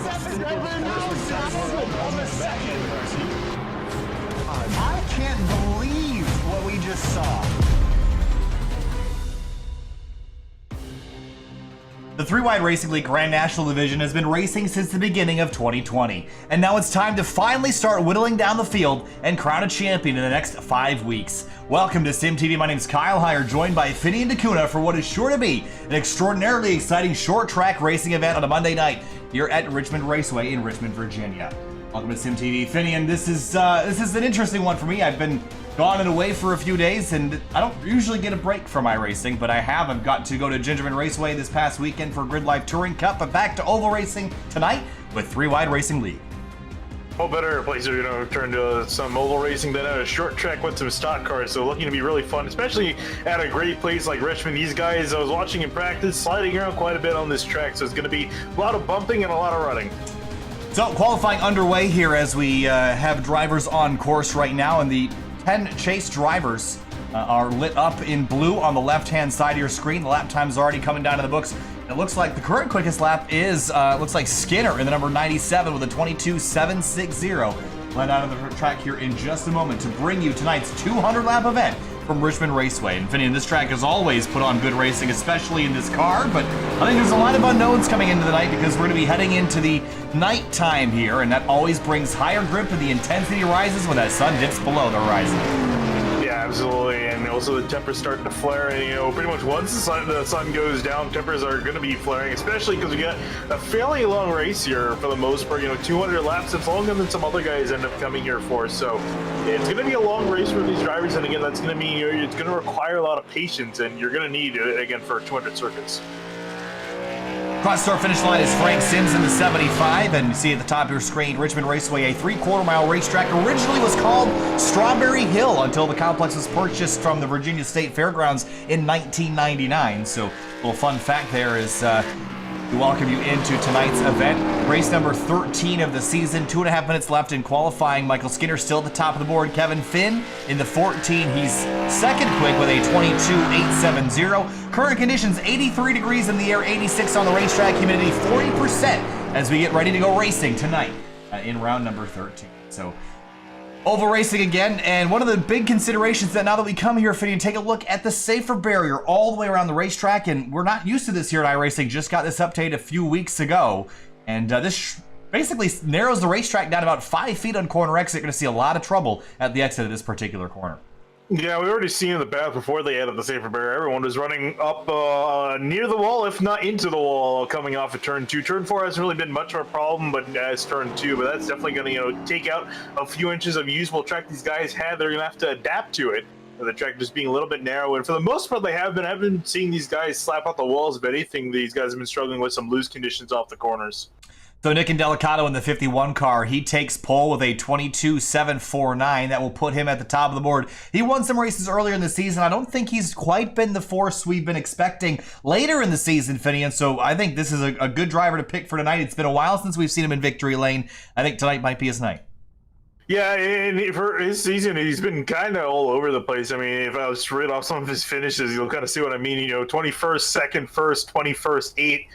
I can't believe what we just saw. The 3-Wide Racing League Grand National Division has been racing since the beginning of 2020, and now it's time to finally start whittling down the field and crown a champion in the next 5 weeks. Welcome to Sim TV. My name is Kyle Heyer, joined by Finney and DeCuna for what is sure to be an extraordinarily exciting short track racing event on a Monday night here at Richmond Raceway in Richmond, Virginia. Welcome to Sim TV. Finney, and this is an interesting one for me. I've been gone and away for a few days, and I don't usually get a break from iRacing, but I've got to go to Gingerman Raceway this past weekend for Grid Life Touring Cup, but back to oval racing tonight with 3-Wide Racing League. Oh, better place to turn to some oval racing than a short track with some stock cars. So looking to be really fun, especially at a great place like Richmond. These guys, I was watching in practice, sliding around quite a bit on this track, so it's going to be a lot of bumping and a lot of running. So qualifying underway here as we have drivers on course right now, and the 10 chase drivers are lit up in blue on the left-hand side of your screen. The lap time's already coming down to the books. It looks like the current quickest lap is, looks like Skinner in the number 97 with a 22.760. Let out of the track here in just a moment to bring you tonight's 200-lap event from Richmond Raceway. And Finney, this track has always put on good racing, especially in this car, but I think there's a lot of unknowns coming into the night because we're going to be heading into the nighttime here, and that always brings higher grip and the intensity rises when that sun dips below the horizon. Yeah, absolutely, and also the temper's starting to flare, and pretty much once the sun goes down, tempers are going to be flaring, especially because we got a fairly long race here for the most part. 200 laps. It's longer than some other guys end up coming here for. So it's going to be a long race for these drivers, and again, that's going to mean it's going to require a lot of patience, and you're going to need it again for 200 circuits. Cross start finish line is Frank Sims in the 75, and you see at the top of your screen, Richmond Raceway, a 3/4-mile racetrack, originally was called Strawberry Hill until the complex was purchased from the Virginia State Fairgrounds in 1999. So a little fun fact there is we welcome you into tonight's event. Race number 13 of the season, 2.5 minutes left in qualifying. Michael Skinner still at the top of the board. Kevin Finn in the 14. He's second quick with a 22.870. Current conditions, 83 degrees in the air, 86 on the racetrack, humidity 40% as we get ready to go racing tonight in round number 13. So oval racing again, and one of the big considerations that now that we come here, Finney, take a look at the safer barrier all the way around the racetrack, and we're not used to this here at iRacing. Just got this update a few weeks ago, and this basically narrows the racetrack down about 5 feet on corner exit. You're going to see a lot of trouble at the exit of this particular corner. Yeah, we already seen in the back before they added the safer barrier. Everyone was running up near the wall, if not into the wall, coming off of turn 2. Turn 4 hasn't really been much of a problem, but as turn 2. But that's definitely going to, take out a few inches of usable track these guys had. They're going to have to adapt to it. The track just being a little bit narrow, and for the most part, I've been seeing these guys slap out the walls. If anything, these guys have been struggling with some loose conditions off the corners. So Nick Indelicato in the 51 car, he takes pole with a 22.749. That will put him at the top of the board. He won some races earlier in the season. I don't think he's quite been the force we've been expecting later in the season, Finney, and so I think this is a good driver to pick for tonight. It's been a while since we've seen him in victory lane. I think tonight might be his night. Yeah, and for his season, he's been kind of all over the place. I mean, if I was to read off some of his finishes, you'll kind of see what I mean. 21st, second, first, 21st, 8th.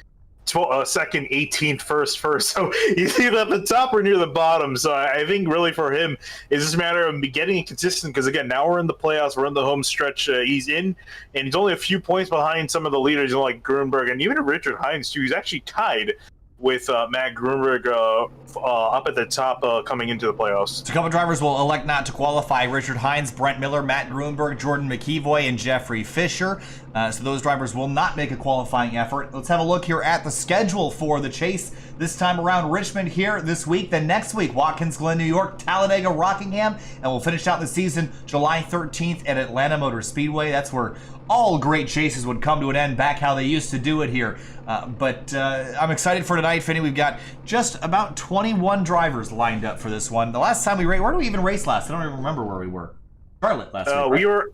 Second, 18th, first. So he's either at the top or near the bottom. So I think really for him, it's just a matter of getting it consistent. Because again, now we're in the playoffs, we're in the home stretch. He's in, and he's only a few points behind some of the leaders, like Grunberg and even Richard Hines too. He's actually tied with Matt Grunberg up at the top coming into the playoffs. So a couple drivers will elect not to qualify. Richard Hines, Brent Miller, Matt Grunberg, Jordan McEvoy, and Jeffrey Fisher. So those drivers will not make a qualifying effort. Let's have a look here at the schedule for the chase. This time around, Richmond here this week. Then next week, Watkins Glen, New York, Talladega, Rockingham, and we'll finish out the season July 13th at Atlanta Motor Speedway. That's where all great chases would come to an end, back how they used to do it here. But I'm excited for tonight, Finney. We've got just about 21 drivers lined up for this one. The last time we raced, where did we even race last? I don't even remember where we were. Charlotte last week, right? We were,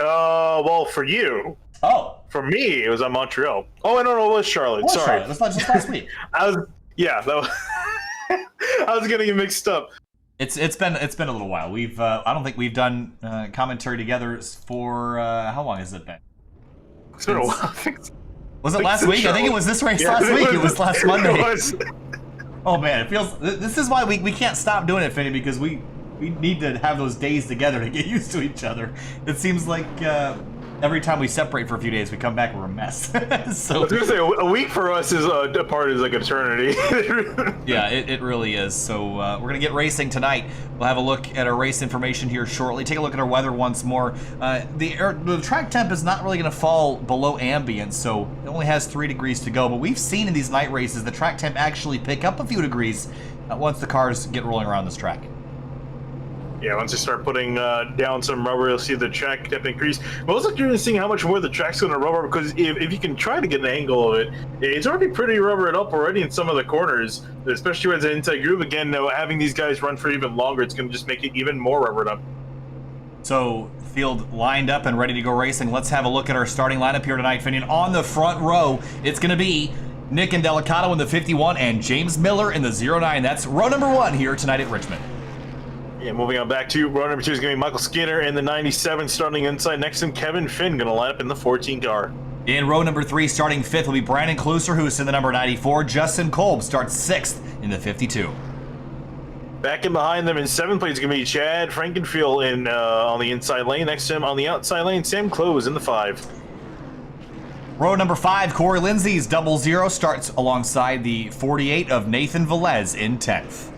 well, for you. Oh. For me, it was on Montreal. Oh, I don't know, it was Charlotte. Sorry. Sorry. Charlotte. That's just last week. I was getting it mixed up. It's been a little while. We've I don't think we've done commentary together for how long has it been? It's been a while. Was it last week? I think it was this race last week. It was last Monday. Oh man, it feels. This is why we can't stop doing it, Finney, because we need to have those days together to get used to each other. It seems like every time we separate for a few days, we come back and we're a mess. So I was gonna say a week for us is apart is like eternity. yeah, it really is. So we're gonna get racing tonight. We'll have a look at our race information here shortly. Take a look at our weather once more. The track temp is not really gonna fall below ambient, so it only has 3 degrees to go. But we've seen in these night races the track temp actually pick up a few degrees once the cars get rolling around this track. Yeah, once you start putting down some rubber, you'll see the track definitely increase. But also curious seeing how much more the track's going to rubber, because if you can try to get an angle of it, it's already pretty rubbered up already in some of the corners, especially when it's an inside groove. Again, having these guys run for even longer, it's going to just make it even more rubbered up. So, field lined up and ready to go racing. Let's have a look at our starting lineup here tonight, Finian. On the front row, it's going to be Nick Indelicato in the 51 and James Miller in the 09. That's row number 1 here tonight at Richmond. Yeah, moving on back to row number 2 is going to be Michael Skinner in the 97, starting inside. Next to him, Kevin Finn going to line up in the 14 car. In row number 3, starting 5th, will be Brandon Kluser, who's in the number 94. Justin Kolb starts 6th in the 52. Back in behind them in 7th place is going to be Chad Frankenfield in on the inside lane. Next to him on the outside lane, Sam Close in the 5. Row number 5, Corey Lindsay's 00 starts alongside the 48 of Nathan Velez in 10th.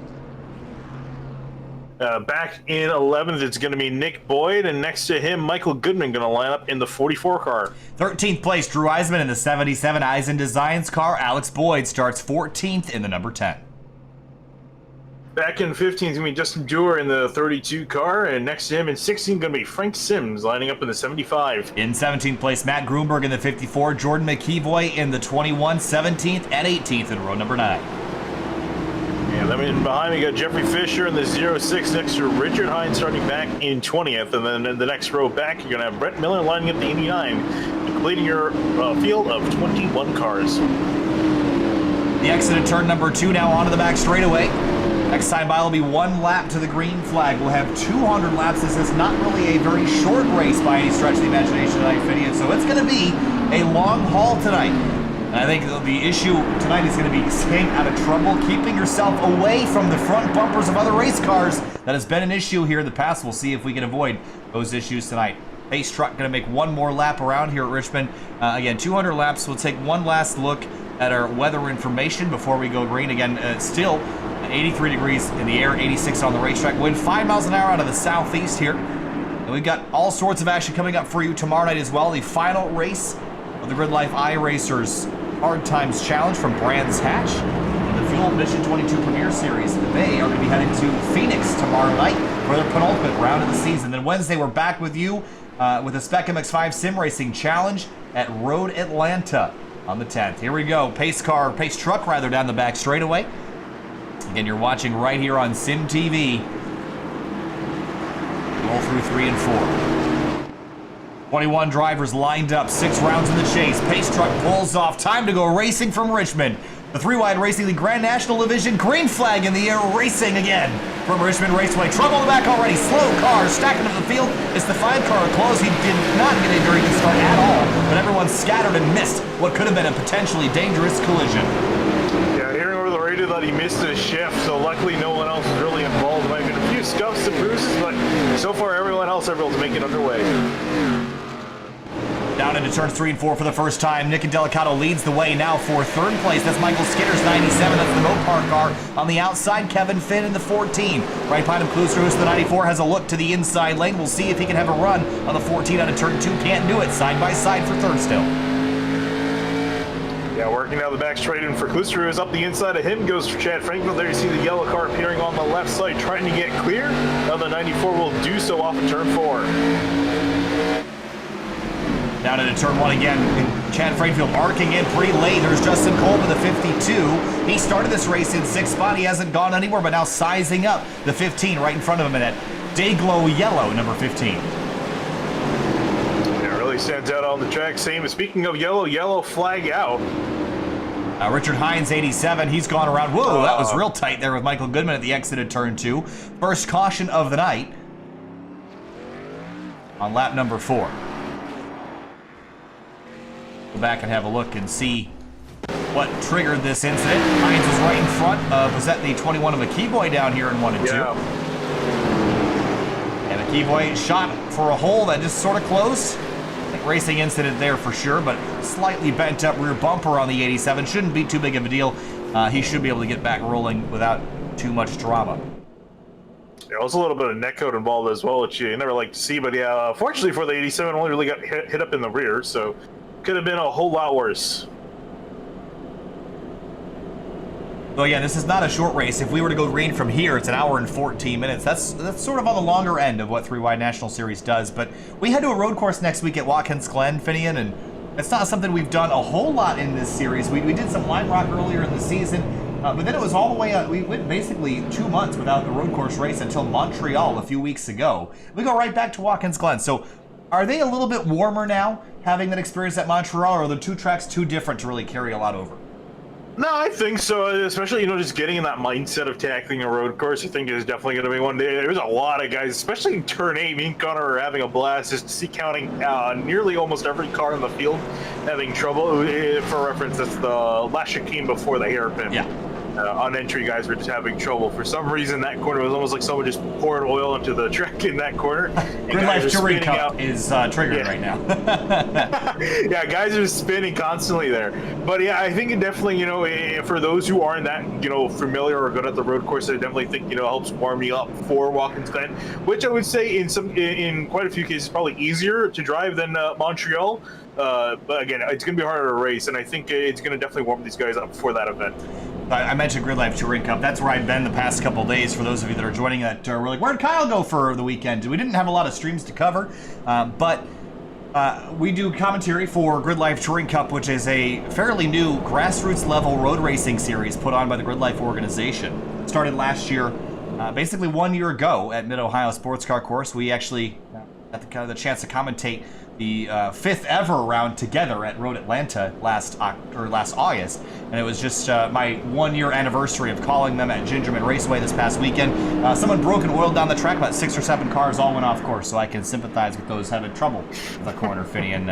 Back in 11th, it's going to be Nick Boyd, and next to him, Michael Goodman going to line up in the 44 car. 13th place, Drew Eisman in the 77 Eisen Designs car. Alex Boyd starts 14th in the number 10. Back in 15th, it's going to be Justin Dewar in the 32 car, and next to him in 16th, going to be Frank Sims lining up in the 75. In 17th place, Matt Grunberg in the 54, Jordan McKeevoy in the 21, 17th and 18th in row number 9. Yeah, then behind me, got Jeffrey Fisher in the 06 next to Richard Hines starting back in 20th. And then in the next row back, you're going to have Brett Miller lining up the 89, completing your field of 21 cars. The exit at turn number 2 now onto the back straightaway. Next time by will be 1 lap to the green flag. We'll have 200 laps. This is not really a very short race by any stretch of the imagination tonight, Phineas. So it's going to be a long haul tonight. And I think the issue tonight is going to be staying out of trouble, keeping yourself away from the front bumpers of other race cars. That has been an issue here in the past. We'll see if we can avoid those issues tonight. Pace truck going to make 1 more lap around here at Richmond. Again, 200 laps. We'll take one last look at our weather information before we go green. Again, still 83 degrees in the air, 86 on the racetrack. Wind 5 miles an hour out of the southeast here. And we've got all sorts of action coming up for you tomorrow night as well. The final race of the Grid Life iRacers Hard Times Challenge from Brands Hatch and the Fuel Mission 22 Premier Series. They are going to be heading to Phoenix tomorrow night for their penultimate round of the season. Then Wednesday, we're back with you with the Spec MX-5 Sim Racing Challenge at Road Atlanta on the 10th. Here we go. Pace truck down the back straightaway. Again, you're watching right here on Sim TV. Roll through 3 and 4. 21 drivers lined up, 6 rounds in the chase. Pace truck pulls off. Time to go racing from Richmond. The 3-wide Racing League Grand National Division, green flag in the air, racing again from Richmond Raceway. Trouble in the back already. Slow cars stacking up the field. It's the 5-car close. He did not get a very good start at all, but everyone scattered and missed what could have been a potentially dangerous collision. Yeah, hearing over the radio that he missed a shift, so luckily no one else was really involved. There might have been a few scuffs and bruises, but so far everyone else able to make it underway. Down into turns 3 and 4 for the first time. Nick Indelicato leads the way now for 3rd place. That's Michael Skinner's 97. That's the Mopar car. On the outside, Kevin Finn in the 14. Right behind him, Kluser, who's the 94, has a look to the inside lane. We'll see if he can have a run on the 14 out of turn 2. Can't do it. Side by side for 3rd still. Yeah, working down the back straight in for Kluster, who's up the inside of him, goes for Chad Franklin. There you see the yellow car appearing on the left side, trying to get clear. Now the 94 will do so off of turn 4. Down into turn 1 again. Chad Frankfield arcing in pretty late. There's Justin Kolb in the 52. He started this race in 6th spot. He hasn't gone anywhere, but now sizing up the 15 right in front of him in that Dayglow yellow, number 15. Yeah, really stands out on the track. Same as speaking of yellow flag out. Richard Hines, 87. He's gone around. Whoa, that was real tight there with Michael Goodman at the exit of turn 2. First caution of the night on lap number 4. Go back and have a look and see what triggered this incident. Hines was right in front of, was that the 21 of McKeeboy down here in 1 and 2? Yeah. And McKeeboy shot for a hole that just sort of closed. I think racing incident there for sure, but slightly bent up rear bumper on the 87. Shouldn't be too big of a deal. He should be able to get back rolling without too much drama. There was a little bit of netcode involved as well, which you never like to see. But yeah, fortunately for the 87, only really got hit up in the rear, so could have been a whole lot worse. So again, this is not a short race. If we were to go green from here, it's an hour and 14 minutes. That's sort of on the longer end of what 3-Wide National Series does. But we head to a road course next week at Watkins Glen, Finian, and it's not something we've done a whole lot in this series. We did some line rock earlier in the season, but then it was all the way up. We went basically 2 months without the road course race until Montreal a few weeks ago. We go right back to Watkins Glen. So are they a little bit warmer now, having that experience at Montreal, or are the two tracks too different to really carry a lot over? No, I think so. Especially, just getting in that mindset of tackling a road course, I think is definitely going to be one day. There's a lot of guys, especially in turn 8. Me and Connor are having a blast just to see counting nearly almost every car in the field having trouble. For reference, that's the last chicane before the hairpin. Yeah. On entry, guys were just having trouble. For some reason, that corner was almost like someone just poured oil into the track in that corner. Grid Life Touring Cup is triggered right now. Yeah, guys are spinning constantly there. But yeah, I think it definitely, for those who aren't that, familiar or good at the road course, I definitely think, helps warm you up for Watkins Glen, which I would say in quite a few cases probably easier to drive than Montreal. But again, it's going to be harder to race, and I think it's going to definitely warm these guys up for that event. I mentioned Grid Life Touring Cup. That's where I've been the past couple of days. For those of you that are joining that, we're like, where'd Kyle go for the weekend? We didn't have a lot of streams to cover, but we do commentary for Grid Life Touring Cup, which is a fairly new grassroots level road racing series put on by the Grid Life organization. Started last year, basically 1 year ago at Mid-Ohio Sports Car Course. We actually got the chance to commentate the 5th ever round together at Road Atlanta last August, and it was just my 1 year anniversary of calling them at Gingerman Raceway this past weekend. Someone broke and oiled down the track. About 6 or 7 cars all went off course, so I can sympathize with those having trouble with the corner, Finney, and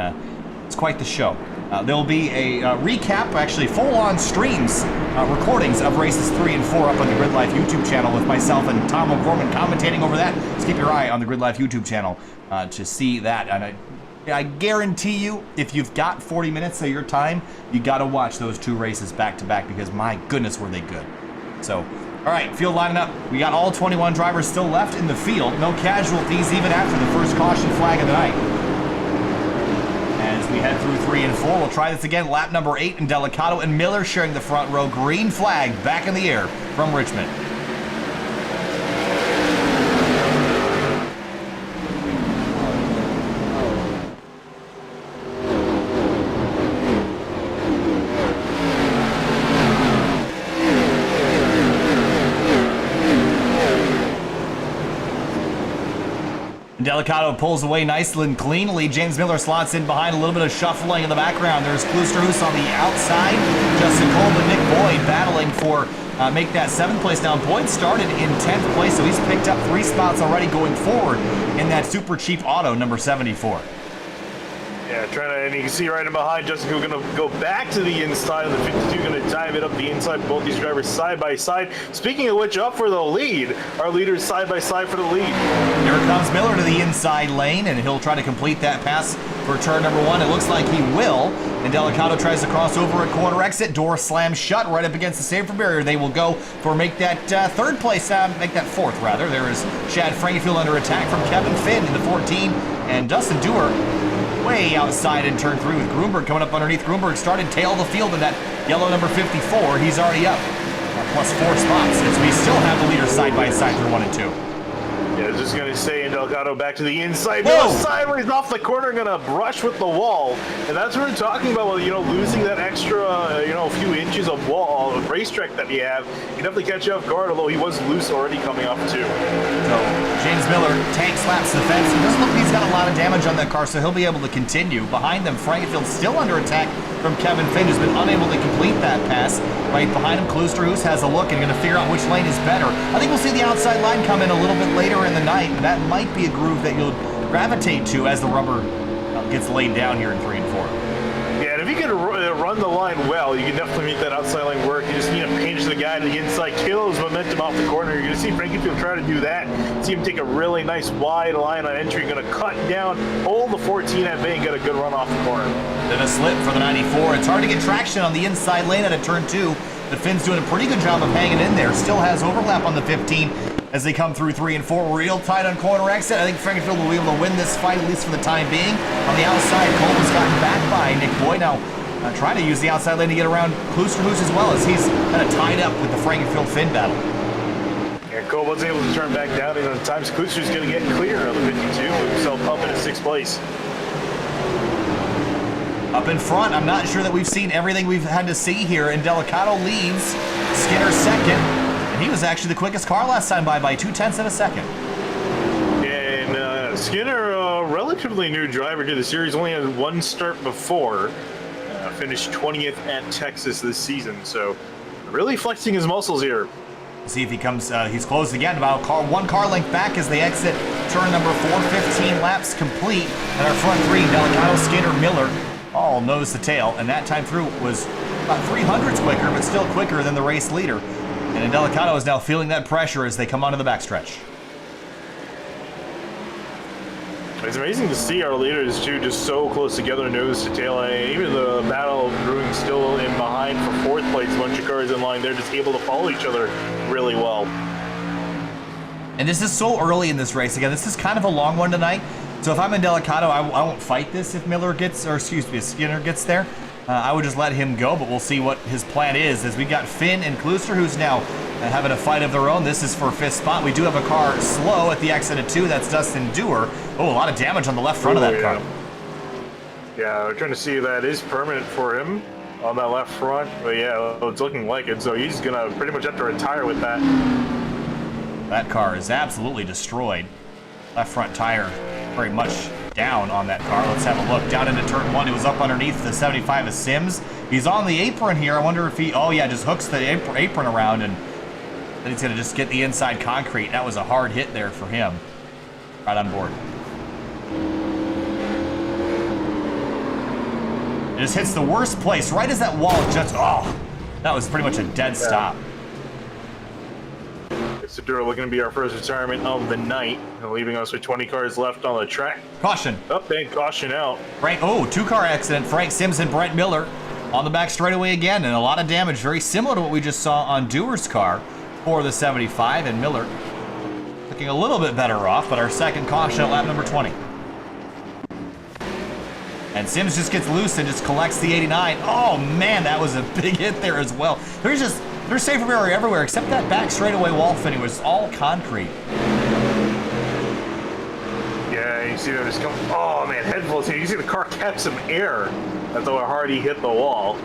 it's quite the show. There will be a recap, actually full-on streams, recordings of races 3 and 4 up on the Grid Life YouTube channel with myself and Tom O'Gorman commentating over that. Just keep your eye on the Grid Life YouTube channel to see that. And I guarantee you, if you've got 40 minutes of your time, you got to watch those 2 races back to back, because my goodness were they good. So, all right, field lining up. We got all 21 drivers still left in the field. No casualties even after the first caution flag of the night. As we head through 3 and 4, we'll try this again. Lap number 8, and Delicato and Miller sharing the front row. Green flag back in the air from Richmond. Delicato pulls away nicely and cleanly. James Miller slots in behind, a little bit of shuffling in the background. There's Kloosterhoos on the outside. Justin Coleman, Nick Boyd battling for make that 7th place. Now, Boyd started in 10th place, so he's picked up 3 spots already going forward in that super cheap auto, number 74. Yeah, and you can see right in behind, Justin Coleman going to go back to the inside of the 52, going to dive it up the inside. Both these drivers side by side. Speaking of which, up for the lead. Our leaders side by side for the lead. Here comes Miller to the inside lane, and he'll try to complete that pass for turn number 1. It looks like he will. And Delicato tries to cross over a corner exit. Door slams shut right up against the safety barrier. They will go for make that 3rd place, make that 4th rather. There is Chad Frankenfield under attack from Kevin Finn in the 14, and Dustin Dewar way outside in turn 3 with Grunberg coming up underneath. Grunberg started tail of the field in that yellow number 54. He's already up plus 4 spots as we still have the leaders side by side through 1 and 2. Yeah, I was just going to say, Delgado back to the inside. Whoa! Sideways off the corner, going to brush with the wall. And that's what we're talking about, losing that extra, few inches of wall, of racetrack that you have. You definitely catch you off guard, although he was loose already coming up, too. So, James Miller tank slaps the fence. It doesn't look like he's got a lot of damage on that car, so he'll be able to continue. Behind them, Frankenfield still under attack from Kevin Finn, who's been unable to complete that pass. Right behind him, Kloosterhoos has a look and going to figure out which lane is better. I think we'll see the outside line come in a little bit later in the night, and that might be a groove that you'll gravitate to as the rubber gets laid down here in 3 and 4. Yeah, and if you can run the line well, you can definitely make that outside line work. You just need to pinch the guy to the inside, kill his momentum off the corner. You're going to see Frankenfield try to do that. See him take a really nice wide line on entry. Going to cut down, hold the 14 at bay, and get a good run off the corner. Then a slip for the 94. It's hard to get traction on the inside lane out of turn 2. But Finn's doing a pretty good job of hanging in there. Still has overlap on the 15 as they come through 3 and 4. Real tight on corner exit. I think Frankenfield will be able to win this fight, at least for the time being. On the outside, Cole has gotten back by Nick Boyd. Now, trying to use the outside lane to get around Kloosterhoos as well, as he's kind of tied up with the Frankenfield Finn battle. Yeah, Cole wasn't able to turn back down, and at times Klooster's going to get clear of the 52, with himself up in 6th place. Up in front, I'm not sure that we've seen everything we've had to see here, and Delicato leads, Skinner second, and he was actually the quickest car last time by 0.2 of a second. And Skinner, a relatively new driver to the series, only had 1 start before, finished 20th at Texas this season, so really flexing his muscles here. See if he comes, he's closed again, about 1 car length back as they exit turn number 4, 15 laps complete, and our front 3, Delicato, Skinner, Miller, all nose to tail, and that time through was about 300s quicker, but still quicker than the race leader. And Delicato is now feeling that pressure as they come onto the backstretch. It's amazing to see our leaders two just so close together, nose to tail. Even the battle brewing still in behind for 4th place, a bunch of cars in line. They're just able to follow each other really well. And this is so early in this race. Again, this is kind of a long one tonight. So if I'm in Delicato, I won't fight this if Miller gets, or excuse me, if Skinner gets there. I would just let him go, but we'll see what his plan is. As we got Finn and Klooster, who's now having a fight of their own. This is for 5th spot. We do have a car slow at the exit of 2. That's Dustin Dewar. Oh, a lot of damage on the left front of that car. Yeah, we're trying to see if that is permanent for him on that left front. But yeah, it's looking like it. So he's going to pretty much have to retire with that. That car is absolutely destroyed. Left front tire very much down on that car. Let's have a look. Down into turn 1. He was up underneath the 75 of Sims. He's on the apron here. I wonder if he, oh yeah, just hooks the apron around, and then he's going to just get the inside concrete. That was a hard hit there for him. Right on board. It just hits the worst place, right as that wall just, oh, that was pretty much a dead stop. Sadura looking to be our first retirement of the night, leaving us with 20 cars left on the track. Caution. Up and caution out. Frank, oh, 2-car accident. Frank Sims and Brent Miller on the back straightaway again, and a lot of damage, very similar to what we just saw on Dewar's car for the 75, and Miller looking a little bit better off, but our second caution at lap number 20. And Sims just gets loose and just collects the 89. Oh man, that was a big hit there as well. There's safer area everywhere except that back straightaway wall finish was all concrete. Yeah, you see that just come. Oh man, head full. You see the car kept some air. That's how hard he hit the wall.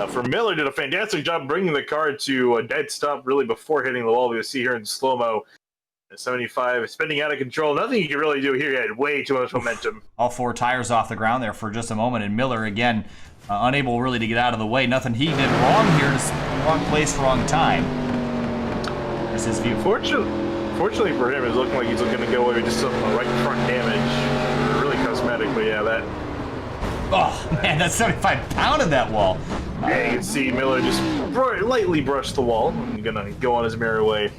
For Miller, did a fantastic job bringing the car to a dead stop really before hitting the wall. We see here in slow-mo. 75 spinning out of control. Nothing you can really do here. He had way too much momentum. All 4 tires off the ground there for just a moment, and Miller again unable really to get out of the way. Nothing he did wrong here. Just wrong place, wrong time. There's his view. Fortunately for him, it's looking like he's looking to go away with just some right front damage. Really cosmetic, but yeah, that. Oh man, that 75 pounded that wall. Yeah, you can see Miller just lightly brushed the wall. I'm gonna go on his merry way.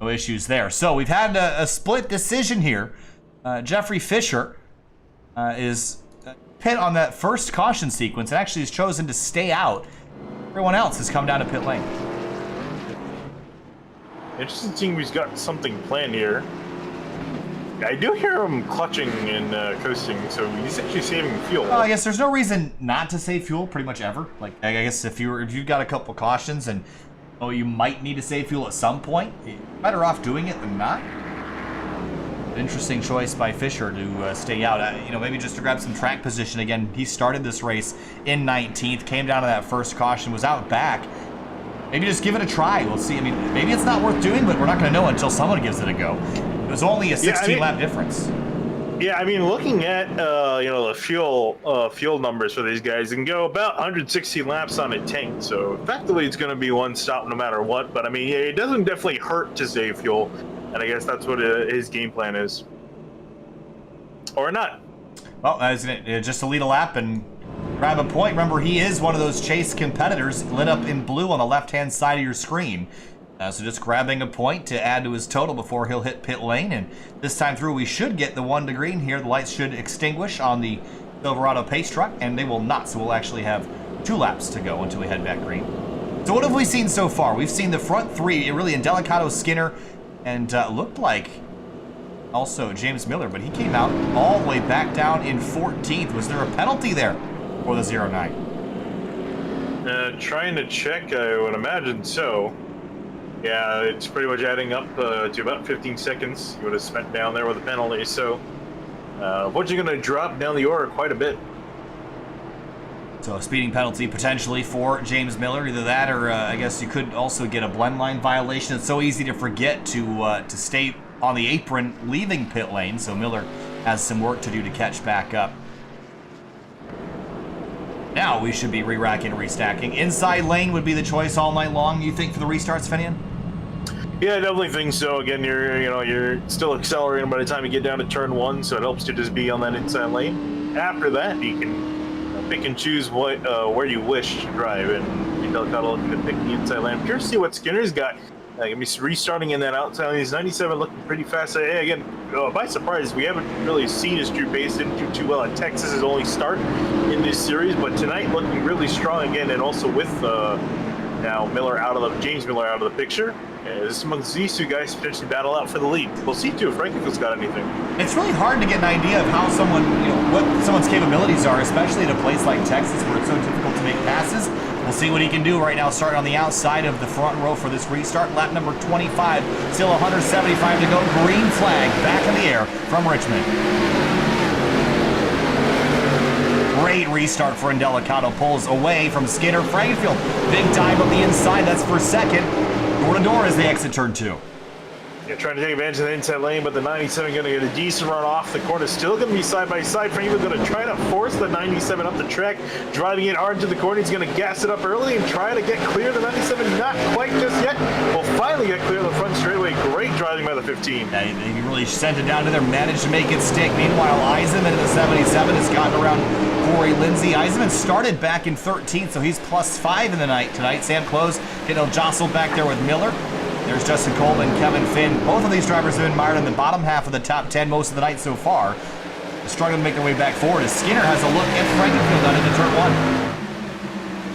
No issues there. So we've had a split decision here. Jeffrey Fisher is pit on that first caution sequence and actually has chosen to stay out. Everyone else has come down to pit lane. Interesting seeing he's got something planned here. I do hear him clutching and coasting, so he's actually saving fuel. Well, I guess there's no reason not to save fuel pretty much ever. Like, I guess if you've got a couple cautions and you might need to save fuel at some point, you're better off doing it than not. Interesting choice by Fisher to stay out. Maybe just to grab some track position. Again, he started this race in 19th, came down to that first caution, was out back. Maybe just give it a try. We'll see. I mean, maybe it's not worth doing, but we're not going to know until someone gives it a go. It was only a 16-lap difference. Yeah, I mean, looking at the fuel numbers for these guys, they can go about 160 laps on a tank. So effectively, it's going to be one stop no matter what. But I mean, it doesn't definitely hurt to save fuel, and I guess that's what his game plan is, or not. Well, isn't it just to lead a lap and grab a point. Remember, he is one of those chase competitors lit up in blue on the left-hand side of your screen. So just grabbing a point to add to his total before he'll hit pit lane. And this time through, we should get the 1 to green here. The lights should extinguish on the Silverado pace truck, and they will not. So we'll actually have 2 laps to go until we head back green. So what have we seen so far? We've seen the front 3, really in Delicato, Skinner, and looked like also James Miller, but he came out all the way back down in 14th. Was there a penalty there for the 09? Trying to check, I would imagine so. Yeah, it's pretty much adding up to about 15 seconds you would have spent down there with a penalty. So, what you're going to drop down the order quite a bit. So a speeding penalty potentially for James Miller, either that or I guess you could also get a blend line violation. It's so easy to forget to stay on the apron leaving pit lane, so Miller has some work to do to catch back up. Now we should be re-racking and restacking. Inside lane would be the choice all night long, you think, for the restarts, Finian? Yeah, I definitely think so. Again, you're still accelerating by the time you get down to turn 1, so it helps to just be on that inside lane. After that, you can pick and choose where you wish to drive, and Delicato looking to pick the inside lane. I'm curious to see what Skinner's got. Gonna be restarting in that outside lane. He's 97, looking pretty fast. Hey, again, by surprise, we haven't really seen his true pace. Didn't do too well at Texas, his only start in this series, but tonight looking really strong again, and also with now James Miller out of the picture. This amongst these 2 guys potentially battle out for the lead. We'll see too if Franklin's got anything. It's really hard to get an idea of how someone, what someone's capabilities are, especially at a place like Texas where it's so difficult to make passes. We'll see what he can do right now, starting on the outside of the front row for this restart. Lap number 25, still 175 to go. Green flag back in the air from Richmond. Great restart for Delicato. Pulls away from Skinner. Frankenfield, big dive up the inside. That's for second. Door to door as they exit turn 2. Yeah, trying to take advantage of the inside lane, but the 97 going to get a decent run off the corner. Still going to be side by side. Franklin's going to try to force the 97 up the track, driving it hard to the corner. He's going to gas it up early and try to get clear. The 97 not quite just yet. Will finally get clear of the front straightaway. Great driving by the 15. Yeah, he really sent it down to there, managed to make it stick. Meanwhile, Eisenman in the 77 has gotten around Corey Lindsay. Eisenman started back in 13th, so he's +5 in the night tonight. Sam Close getting jostled back there with Miller. There's Justin Coleman, Kevin Finn. Both of these drivers have been mired in the bottom half of the top 10 most of the night so far. Struggling to make their way back forward as Skinner has a look at Frankenfield on into turn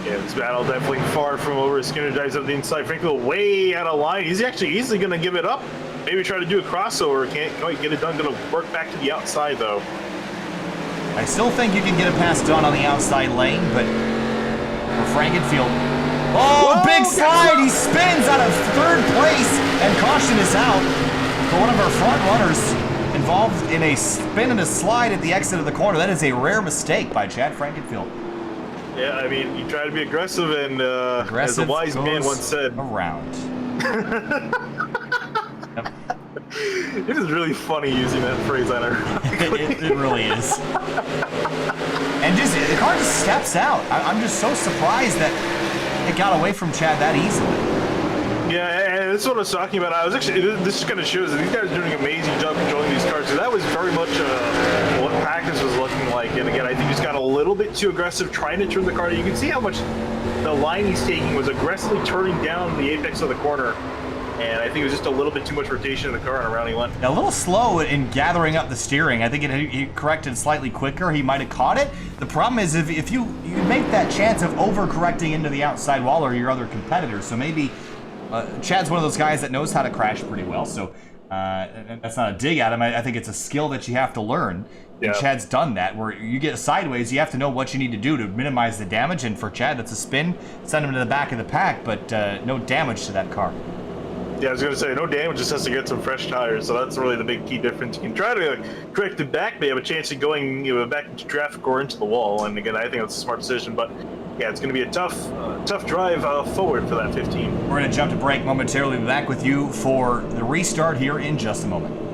1. Yeah, this battle definitely far from over. Skinner drives up the inside. Frankenfield way out of line. He's actually easily going to give it up. Maybe try to do a crossover. Can't quite get it done. Going to work back to the outside, though. I still think you can get a pass done on the outside lane, but for Frankenfield... Oh, whoa, big slide! He spins out of 3rd place, and caution is out for one of our front runners involved in a spin and a slide at the exit of the corner. That is a rare mistake by Chad Frankenfield. Yeah, I mean, you try to be aggressive, and as a wise man once said, around. It is really funny using that phrase on it really is. And just the car just steps out. I'm just so surprised that it got away from Chad that easily. Yeah, and that's what I was talking about. I was actually, this kind of shows that these guys are doing an amazing job controlling these cars. So that was very much what practice was looking like. And again, I think he's got a little bit too aggressive trying to turn the car. You can see how much the line he's taking was aggressively turning down the apex of the corner. And I think it was just a little bit too much rotation in the car on a rounding one. A little slow in gathering up the steering. I think he corrected slightly quicker. He might have caught it. The problem is if you make that chance of overcorrecting into the outside wall or your other competitors. So maybe Chad's one of those guys that knows how to crash pretty well. So that's not a dig at him. I think it's a skill that you have to learn. And Chad's done that, where you get sideways, you have to know what you need to do to minimize the damage. And for Chad, that's a spin, send him to the back of the pack, but no damage to that car. Yeah, I was going to say, no damage, just has to get some fresh tires, so that's really the big key difference. You can try to correct it back, but you have a chance of going back into traffic or into the wall, and again, I think that's a smart decision, but yeah, it's going to be a tough drive forward for that 15. We're going to jump to break momentarily. We'll be back with you for the restart here in just a moment.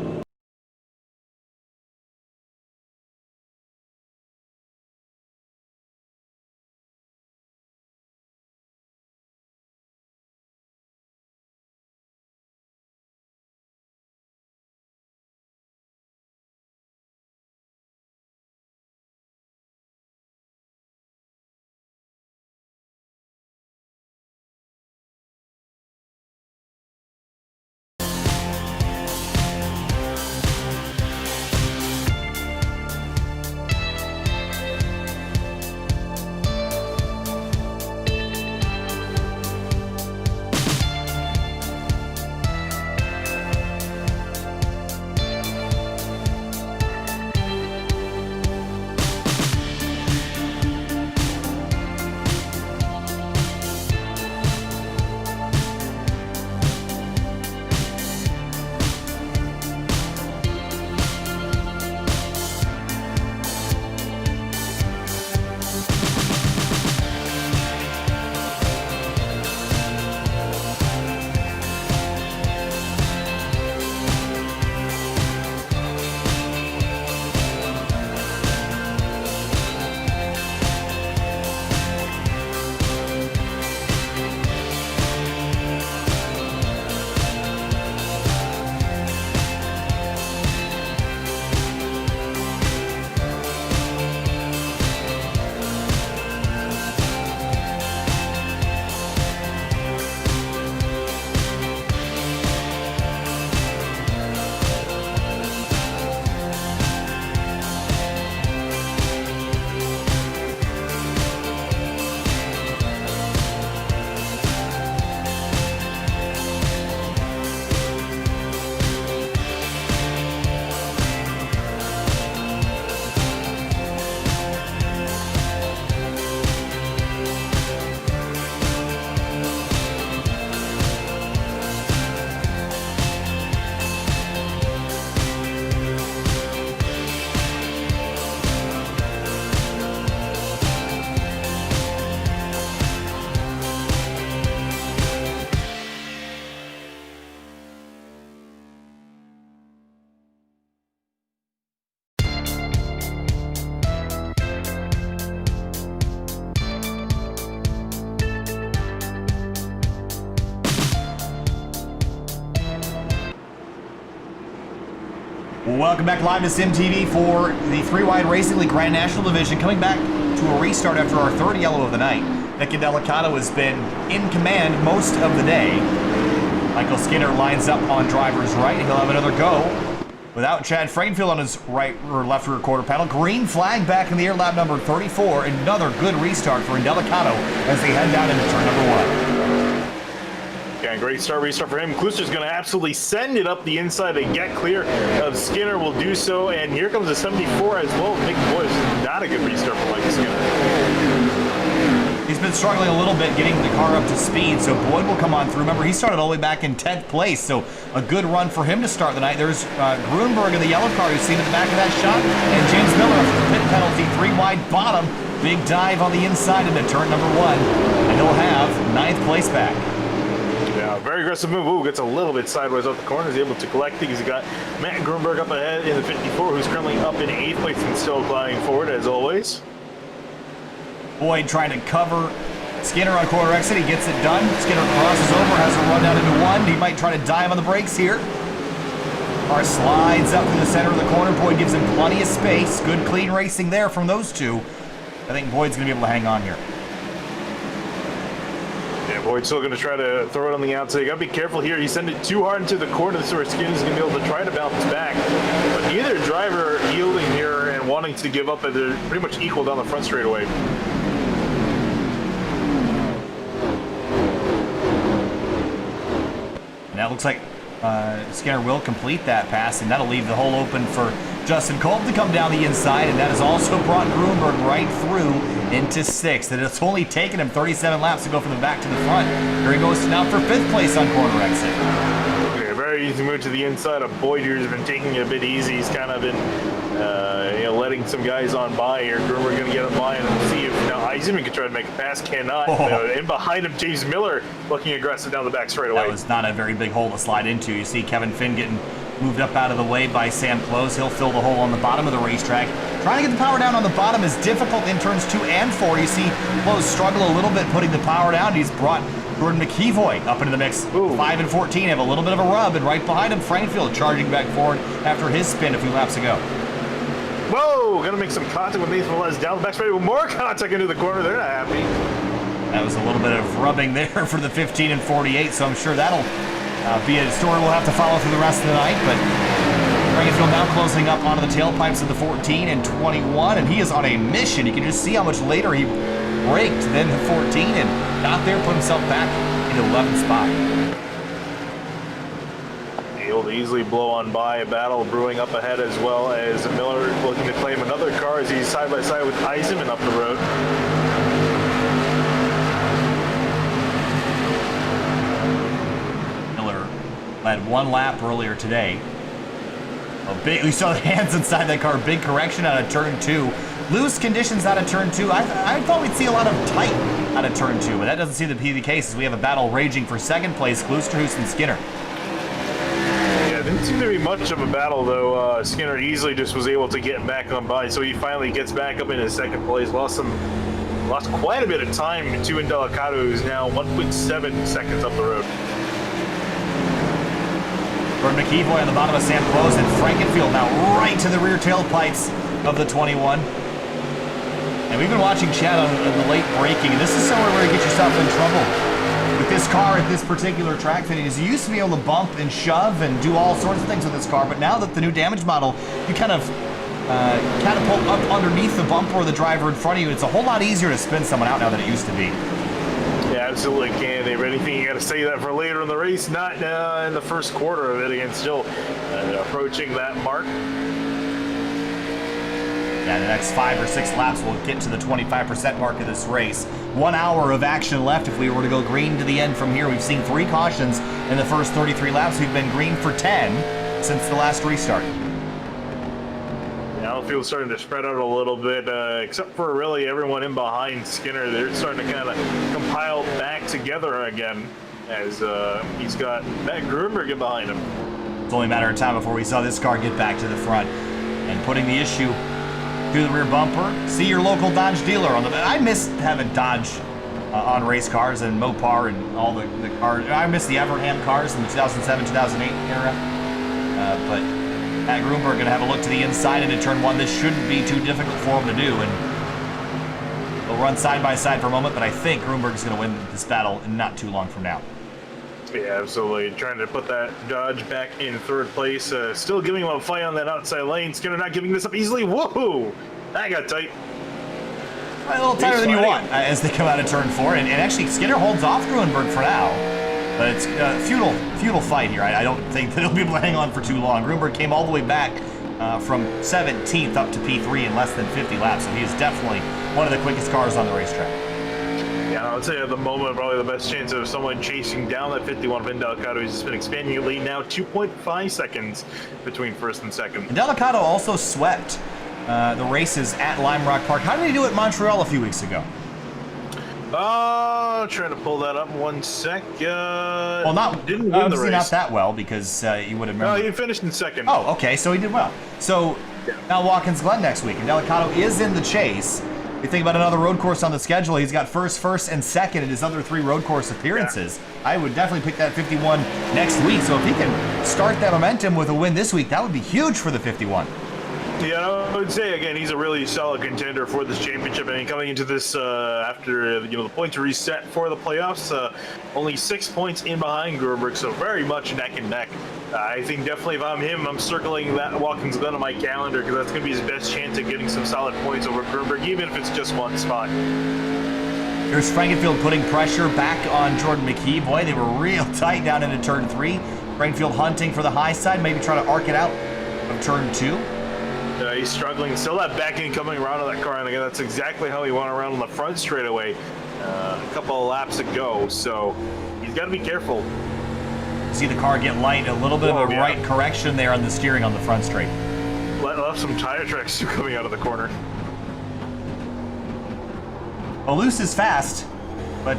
Welcome back live to SimTV for the 3-Wide Racing League Grand National Division, coming back to a restart after our third yellow of the night. Nick Delicato has been in command most of the day. Michael Skinner lines up on driver's right. He'll have another go without Chad Frainfield on his right or left rear quarter panel. Green flag back in the air, lap number 34. Another good restart for Delicato as they head down into turn number 1. Yeah, great restart for him. Klooster's going to absolutely send it up the inside to get clear of Skinner. Will do so, and here comes the 74 as well. Nick Boyce, not a good restart for Michael Skinner. He's been struggling a little bit getting the car up to speed, so Boyd will come on through. Remember, he started all the way back in 10th place, so a good run for him to start the night. There's Grunberg in the yellow car, who's seen at the back of that shot, and James Miller after the pit penalty, 3-wide bottom. Big dive on the inside into turn number 1, and he'll have 9th place back. Yeah, very aggressive move. Ooh, gets a little bit sideways off the corner. He's able to collect things. He's got Matt Grunberg up ahead in the 54, who's currently up in 8th place and still gliding forward, as always. Boyd trying to cover Skinner on quarter exit. He gets it done. Skinner crosses over, has a run down into 1. He might try to dive on the brakes here. Car slides up to the center of the corner. Boyd gives him plenty of space. Good clean racing there from those two. I think Boyd's going to be able to hang on here. Yeah, Boyd's still going to try to throw it on the outside. You got to be careful here. You send it too hard into the corner. This is where Skinner's going to be able to try to bounce back. But either driver yielding here and wanting to give up, they're pretty much equal down the front straightaway. Now it looks like Skinner will complete that pass, and that'll leave the hole open for Justin Kolb to come down the inside, and that has also brought Grunberg right through into 6th. And it's only taken him 37 laps to go from the back to the front. Here he goes now for 5th place on corner exit. Okay, very easy move to the inside of Boyd here. He's been taking it a bit easy. He's kind of been letting some guys on by here. Grunberg going to get him by and see if now Eisenman can try to make a pass. Cannot. In behind him, James Miller looking aggressive down the back straight away. That was not a very big hole to slide into. You see Kevin Finn getting moved up out of the way by Sam Close. He'll fill the hole on the bottom of the racetrack. Trying to get the power down on the bottom is difficult in turns 2 and 4. You see Close struggle a little bit putting the power down. He's brought Jordan McEvoy up into the mix. 5 and 14 have a little bit of a rub, and right behind him, Frankfield charging back forward after his spin a few laps ago. Whoa, gonna make some contact with Nathan Velez down the back straight with more contact into the corner. They're not happy. That was a little bit of rubbing there for the 15 and 48, so I'm sure that'll be a story we'll have to follow through the rest of the night. But Frankfield now closing up onto the tailpipes of the 14 and 21, and he is on a mission. You can just see how much later he braked than the 14 and got there, put himself back in the 11th spot. Able to easily blow on by. A battle brewing up ahead, as well as Miller looking to claim another car as he's side by side with Eisenman up the road. Miller led 1 lap earlier today. We saw the hands inside that car. Big correction out of turn 2. Loose conditions out of turn 2. I thought we'd see a lot of tight out of turn 2, but that doesn't seem to be the case as we have a battle raging for 2nd place. Kloosterhuis and Skinner. Didn't seem to be much of a battle, though. Skinner easily just was able to get back on by, so he finally gets back up into 2nd place. Lost quite a bit of time to Delicato, who's now 1.7 seconds up the road. Jordan McEvoy on the bottom of Sam Close, and Frankenfield now right to the rear tailpipes of the 21. And we've been watching Chad on the late braking, and this is somewhere where you get yourself in trouble. With this car at this particular track fitting, is you used to be able to bump and shove and do all sorts of things with this car, but now that the new damage model, you kind of catapult up underneath the bumper or the driver in front of you. It's a whole lot easier to spin someone out now than it used to be. Yeah, absolutely can. Dave, anything you got to say that for later in the race, not in the first quarter of it again, still approaching that mark. Yeah, the next 5 or 6 laps will get to the 25% mark of this race. 1 hour of action left if we were to go green to the end from here. We've seen 3 cautions in the first 33 laps. We've been green for 10 since the last restart. The outfield's starting to spread out a little bit, except for really everyone in behind Skinner. They're starting to kind of compile back together again as he's got Matt Grunberg in behind him. It's only a matter of time before we saw this car get back to the front and putting the issue to the rear bumper. See your local Dodge dealer on the. I miss having Dodge on race cars and Mopar and all the cars. I miss the Everham cars in the 2007-2008 era. But Matt Grunberg going to have a look to the inside into turn 1. This shouldn't be too difficult for him to do, and they'll run side by side for a moment, but I think Grunberg is going to win this battle in not too long from now. Yeah, absolutely. Trying to put that Dodge back in third place. Still giving him a fight on that outside lane. Skinner not giving this up easily. Whoa! That got tight. A little tighter than you want as they come out of turn 4. And actually, Skinner holds off Grunberg for now. But it's a futile fight here. I don't think that he'll be able to hang on for too long. Grunberg came all the way back from 17th up to P3 in less than 50 laps. So he is definitely one of the quickest cars on the racetrack. Yeah, I would say at the moment, probably the best chance of someone chasing down that 51 of Indelicato. He's just been expanding your lead now, 2.5 seconds between first and second. Indelicato also swept the races at Lime Rock Park. How did he do at Montreal a few weeks ago? Trying to pull that up 1 sec. Well, didn't win the race. Not that well, because you would have remembered. No, he finished in second. Oh, okay, so he did well. So now Watkins Glen next week, and Indelicato is in the chase. You think about another road course on the schedule, he's got first, and second in his other 3 road course appearances. Yeah. I would definitely pick that 51 next week. So if he can start that momentum with a win this week, that would be huge for the 51. Yeah, I would say again, he's a really solid contender for this championship. I mean, coming into this after the points reset for the playoffs, only 6 points in behind Grunberg, so very much neck and neck. I think definitely if I'm him, I'm circling that Watkins Glen on my calendar because that's going to be his best chance at getting some solid points over Grunberg, even if it's just 1 spot. Here's Frankenfield putting pressure back on Jordan McKee. Boy, they were real tight down into turn 3. Frankenfield hunting for the high side, maybe try to arc it out of turn 2. He's struggling. Still that back end coming around on that car, and again, that's exactly how he went around on the front straightaway a couple of laps ago. So he's got to be careful. See the car get light, a little bit of a right correction there on the steering on the front straight. Left some tire tracks coming out of the corner. Well, loose is fast, but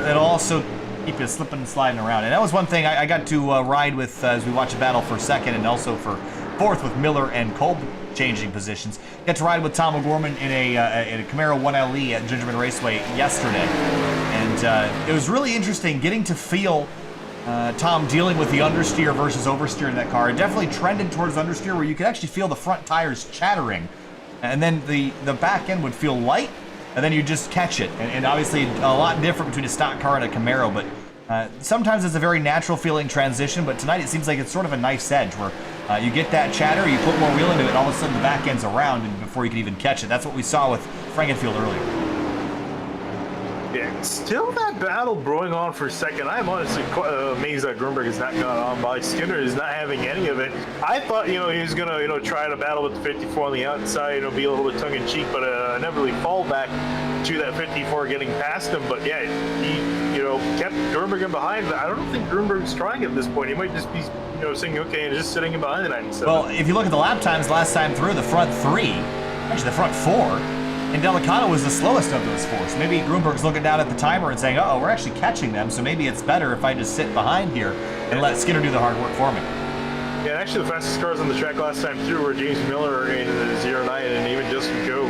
it'll also keep you slipping and sliding around. And that was one thing I got to ride with as we watched a battle for second and also for fourth with Miller and Kolb changing positions. Got to ride with Tom O'Gorman in a Camaro 1LE at Gingerman Raceway yesterday. And it was really interesting getting to feel Tom dealing with the understeer versus oversteer in that car. It definitely trended towards understeer where you could actually feel the front tires chattering. And then the back end would feel light, and then you just catch it. And obviously a lot different between a stock car and a Camaro, but sometimes it's a very natural feeling transition, but tonight it seems like it's sort of a nice edge where you get that chatter, you put more wheel into it, and all of a sudden the back end's around and before you can even catch it. That's what we saw with Frankenfield earlier. Yeah, still that battle brewing on for second. I'm honestly quite amazed that Grunberg has not gone on by. Skinner is not having any of it. I thought, he was going to, try to battle with the 54 on the outside, be a little bit tongue-in-cheek, but never really fall back to that 54 getting past him. But yeah, he, kept Grunberg in behind. I don't think Grunberg's trying at this point. He might just be, saying, okay, and just sitting in behind the 97. Well, if you look at the lap times last time through, the front 3, actually the front 4, and Indelicato was the slowest of those 4. So maybe Grunberg's looking down at the timer and saying, uh-oh, we're actually catching them, so maybe it's better if I just sit behind here and let Skinner do the hard work for me. Yeah, actually the fastest cars on the track last time through were James Miller in the 09 and even Justin Coe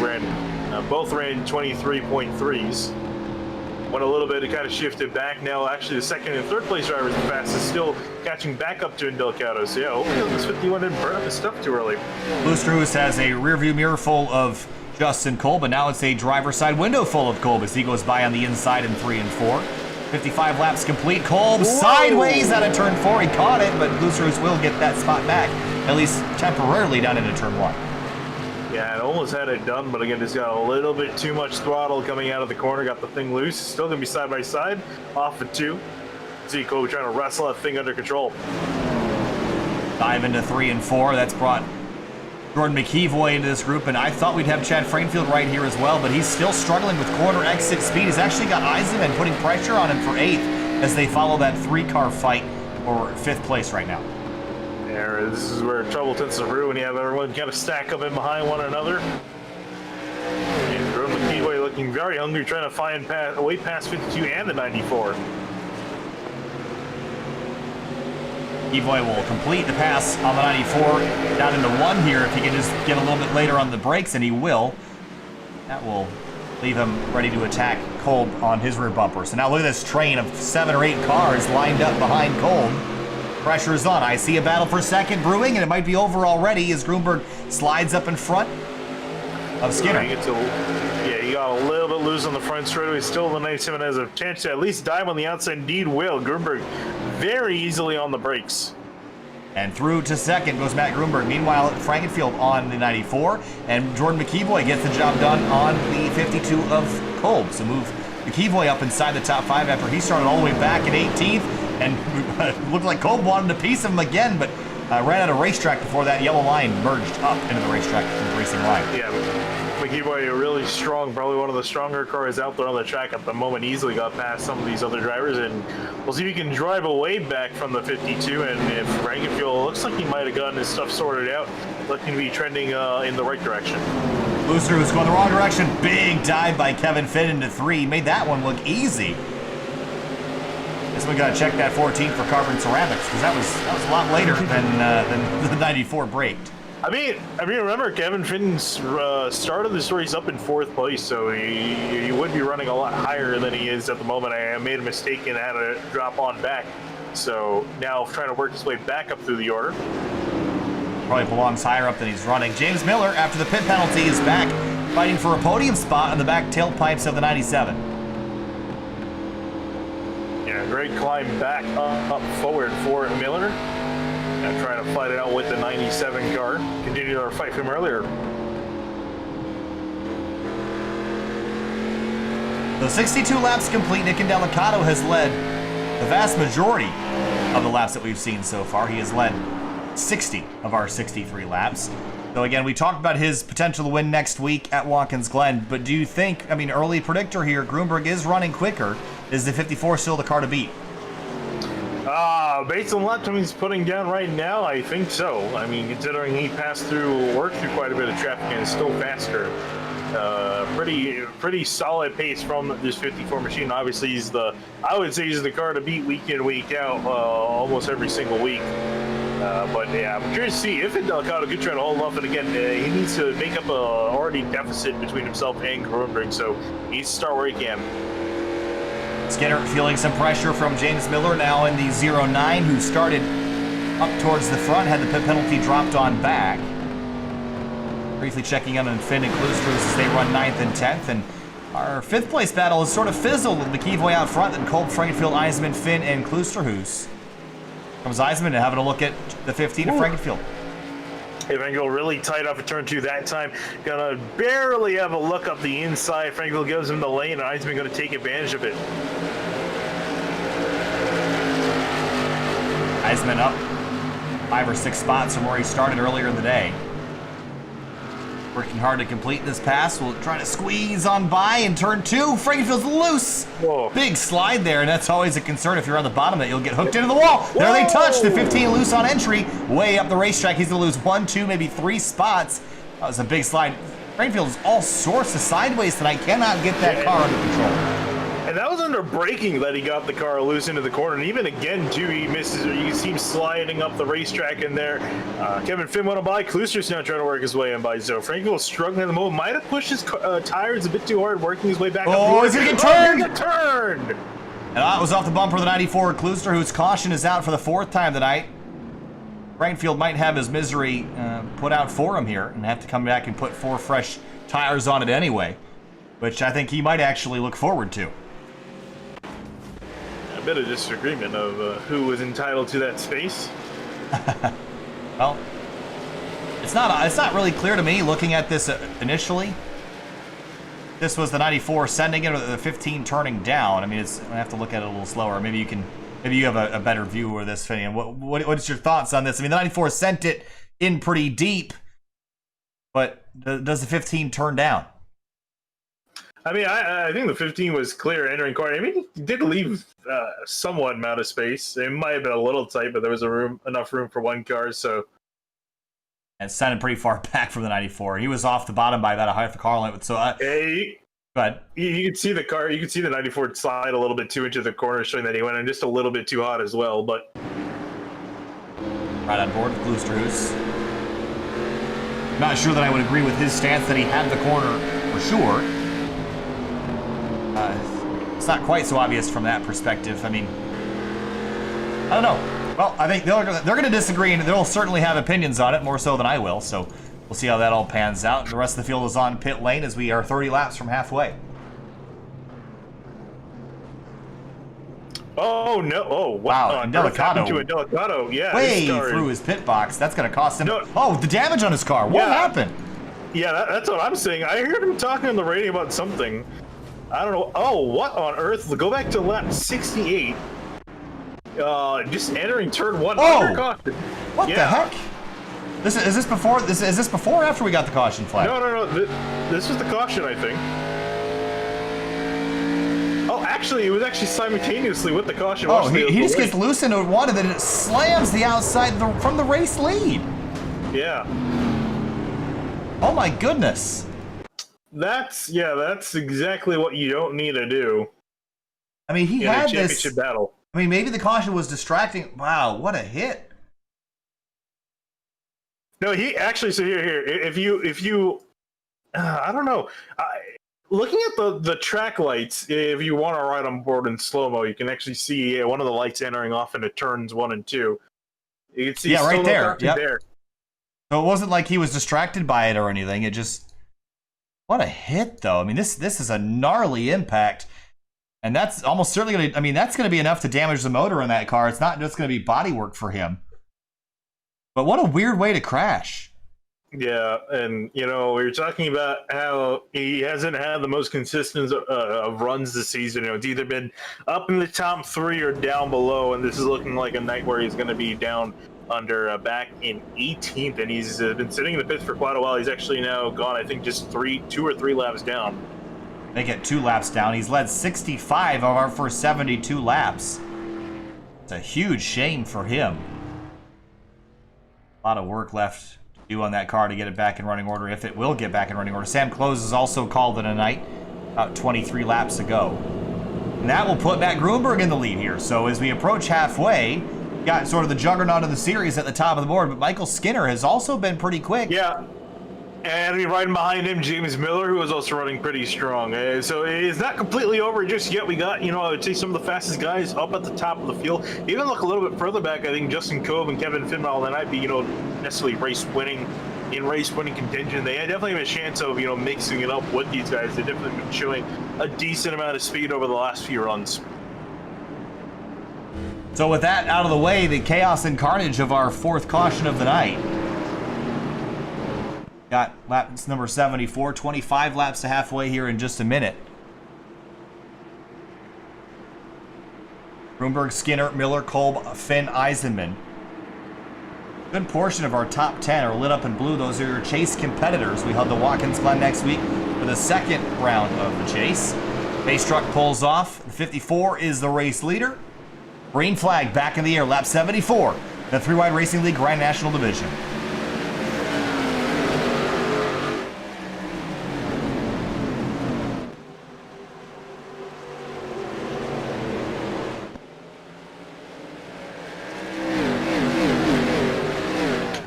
both ran 23.3s. Went a little bit, it kind of shifted back. Now actually the second and third place drivers the fastest, still catching back up to Indelicato. So yeah, hopefully this 51 didn't burn up his stuff too early. Loosterhoos has a rear view mirror full of Justin Kolb, but now it's a driver's side window full of Kolb as he goes by on the inside in 3 and 4. 55 laps complete. Kolb sideways out of turn 4. He caught it, but Loosterhoos will get that spot back, at least temporarily, down into turn 1. Yeah, it almost had it done, but again, just got a little bit too much throttle coming out of the corner. Got the thing loose. Still going to be side by side. Off of 2. See Kolb trying to wrestle that thing under control. Dive into 3 and 4. That's brought Jordan McKeevoy into this group, and I thought we'd have Chad Frankenfield right here as well, but he's still struggling with corner exit speed. He's actually got Eisenman putting pressure on him for 8th as they follow that 3-car fight for 5th place right now. Yeah, this is where trouble tends to brew when you have everyone kind of stack up in behind one another. And Jordan McKeevoy looking very hungry, trying to find a way past 52 and the 94. Evoy will complete the pass on the 94 down into 1 here if he can just get a little bit later on the brakes, and he will. That will leave him ready to attack Kolb on his rear bumper. So now look at this train of 7 or 8 cars lined up behind Kolb. Pressure is on. I see a battle for second brewing, and it might be over already as Grunberg slides up in front of Skinner. Yeah, he got a little bit loose on the front straightaway. Still, the 97 has a chance to at least dive on the outside. Indeed will. Grunberg very easily on the brakes. And through to second goes Matt Grunberg. Meanwhile, Frankenfield on the 94, and Jordan McKeeboy gets the job done on the 52 of Kolb. So move McKeeboy up inside the top 5 after he started all the way back at 18th, and looked like Kolb wanted a piece of him again, but ran out of racetrack before that yellow line merged up into the racetrack from the racing line. Yeah, McKeeboy, really strong, probably one of the stronger cars out there on the track at the moment. Easily got past some of these other drivers, and we'll see if he can drive away back from the 52. And if Frankenfield looks like he might have gotten his stuff sorted out, looking to be trending in the right direction. Booster was going the wrong direction. Big dive by Kevin Finn into 3. Made that one look easy. Guess we got to check that 14 for carbon ceramics, because that was a lot later than the 94 braked. I mean, remember Kevin Finn's started this race up in 4th place, so he would be running a lot higher than he is at the moment. I made a mistake and had to drop on back, so now trying to work his way back up through the order. Probably belongs higher up than he's running. James Miller, after the pit penalty, is back fighting for a podium spot on the back tailpipes of the 97. Yeah, great climb back up forward for Miller. Now trying to fight it out with the 97 car. Continued our fight from earlier. The 62 laps complete, Nick Indelicato has led the vast majority of the laps that we've seen so far. He has led 60 of our 63 laps. So again, we talked about his potential to win next week at Watkins Glen, but do you think, I mean, early predictor here, Grunberg is running quicker. Is the 54 still the car to beat? Based on the lap time he's putting down right now, I think so. I mean, considering he worked through quite a bit of traffic and is still faster. Pretty solid pace from this 54 machine. Obviously, I would say he's the car to beat week in, week out, almost every single week. But yeah, I'm curious to see if Indelicato could try to hold off. And again, he needs to make up a already deficit between himself and Grunberg, so he needs to start where he can. Skinner feeling some pressure from James Miller now in the 09, who started up towards the front, had the pit penalty dropped on back. Briefly checking in on Finn and Kloosterhoos as they run 9th and 10th. And our 5th place battle has sort of fizzled with McKeeboy out front, then Kolb, Frankenfield, Eisman, Finn, and Kloosterhoos. Comes Eisman and having a look at the 15 of Frankenfield. If I go really tight off of turn 2 that time, gonna barely have a look up the inside. Frankenfield gives him the lane, and Eisman gonna take advantage of it. Eisman up 5 or 6 spots from where he started earlier in the day. Working hard to complete this pass. We'll try to squeeze on by in turn 2. Frankenfield's loose. Whoa. Big slide there, and that's always a concern if you're on the bottom that you'll get hooked into the wall. Whoa. There they touch. The 15 loose on entry. Way up the racetrack. He's going to lose 1, 2, maybe 3 spots. That was a big slide. Frankenfield is all sorts of sideways tonight. Cannot get that car under control. And that was under braking that he got the car loose into the corner. And even again, too, he misses. You can see him sliding up the racetrack in there. Kevin Finn went on by. Klooster's now trying to work his way in by. So Frankenfield struggling at the moment. Might have pushed his tires a bit too hard, working his way back up. Oh, he's going to get turned! Get turned! And that was off the bumper of the 94. Klooster, whose caution is out for the 4th time tonight. Frankenfield might have his misery put out for him here and have to come back and put 4 fresh tires on it anyway, which I think he might actually look forward to. Bit of disagreement of who was entitled to that space. Well, it's not really clear to me looking at this initially. This was the 94 sending it, or the 15 turning down. I mean, I have to look at it a little slower. Maybe you have a better view of this, Finian. What's your thoughts on this? I mean, the 94 sent it in pretty deep, but does the 15 turn down? I mean, I think the 15 was clear entering corner. I mean, it did leave somewhat amount of space. It might have been a little tight, but there was enough room for 1 car, so. And sounded pretty far back from the 94. He was off the bottom by about a half a car length. So, but you could see the car. You could see the 94 slide a little bit too into the corner, showing that he went in just a little bit too hot as well. But right on board with Kloosterhoos. Not sure that I would agree with his stance that he had the corner for sure. It's not quite so obvious from that perspective. I mean, I don't know. Well, I think they're going to disagree, and they'll certainly have opinions on it, more so than I will. So we'll see how that all pans out. The rest of the field is on pit lane as we are 30 laps from halfway. Oh no! Oh wow! Delicado. To a Delicado, yeah. Way through his pit box. That's going to cost him. No. Oh, the damage on his car. What happened? Yeah, that's what I'm saying. I heard him talking on the radio about something. I don't know. Oh, what on earth? Go back to lap 68. Just entering turn 1 under caution. What the heck? Is this before? Is this before or after we got the caution flag? No. This was the caution, I think. Oh, actually, it was actually simultaneously with the caution. Oh, he just gets loose into one, and then it slams the outside from the race lead. Yeah. Oh my goodness. That's exactly what you don't need to do. I mean, he had a championship battle. I mean, maybe the caution was distracting. Wow, what a hit. No, he actually. So here, if you, I don't know. Looking at the track lights, if you want to ride on board in slow mo, you can actually see one of the lights entering off into turns 1 and 2. You can see right there. Yep. There. So it wasn't like he was distracted by it or anything. It just, what a hit though. I mean, this is a gnarly impact, and that's almost certainly going to. I mean, that's going to be enough to damage the motor in that car. It's not just going to be body work for him. But what a weird way to crash. Yeah, and we were talking about how he hasn't had the most consistent of runs this season. It's either been up in the top 3 or down below, and this is looking like a night where he's going to be down under back in 18th, and he's been sitting in the pits for quite a while. He's actually now gone, I think, just 2 or 3 laps down. They get 2 laps down. He's led 65 of our first 72 laps. It's a huge shame for him. A lot of work left to do on that car to get it back in running order, if it will get back in running order. Sam Close has also called it a night about 23 laps ago. And that will put Matt Grunberg in the lead here. So as we approach halfway, got sort of the juggernaut of the series at the top of the board, but Michael Skinner has also been pretty quick. Yeah. And riding behind him, James Miller, who is also running pretty strong. So it's not completely over just yet. We got, I would say some of the fastest guys up at the top of the field. Even look a little bit further back, I think Justin Cove and Kevin Finmel, they might be, necessarily race winning contention. They definitely have a chance of, mixing it up with these guys. They've definitely been showing a decent amount of speed over the last few runs. So with that out of the way, the chaos and carnage of our 4th caution of the night. Got laps number 74, 25 laps to halfway here in just a minute. Grunberg, Skinner, Miller, Kolb, Finn, Eisenman. A good portion of our top 10 are lit up in blue. Those are your chase competitors. We have the Watkins Glen next week for the 2nd round of the chase. Base truck pulls off. The 54 is the race leader. Green flag back in the air, lap 74, the 3-Wide Racing League Grand National Division.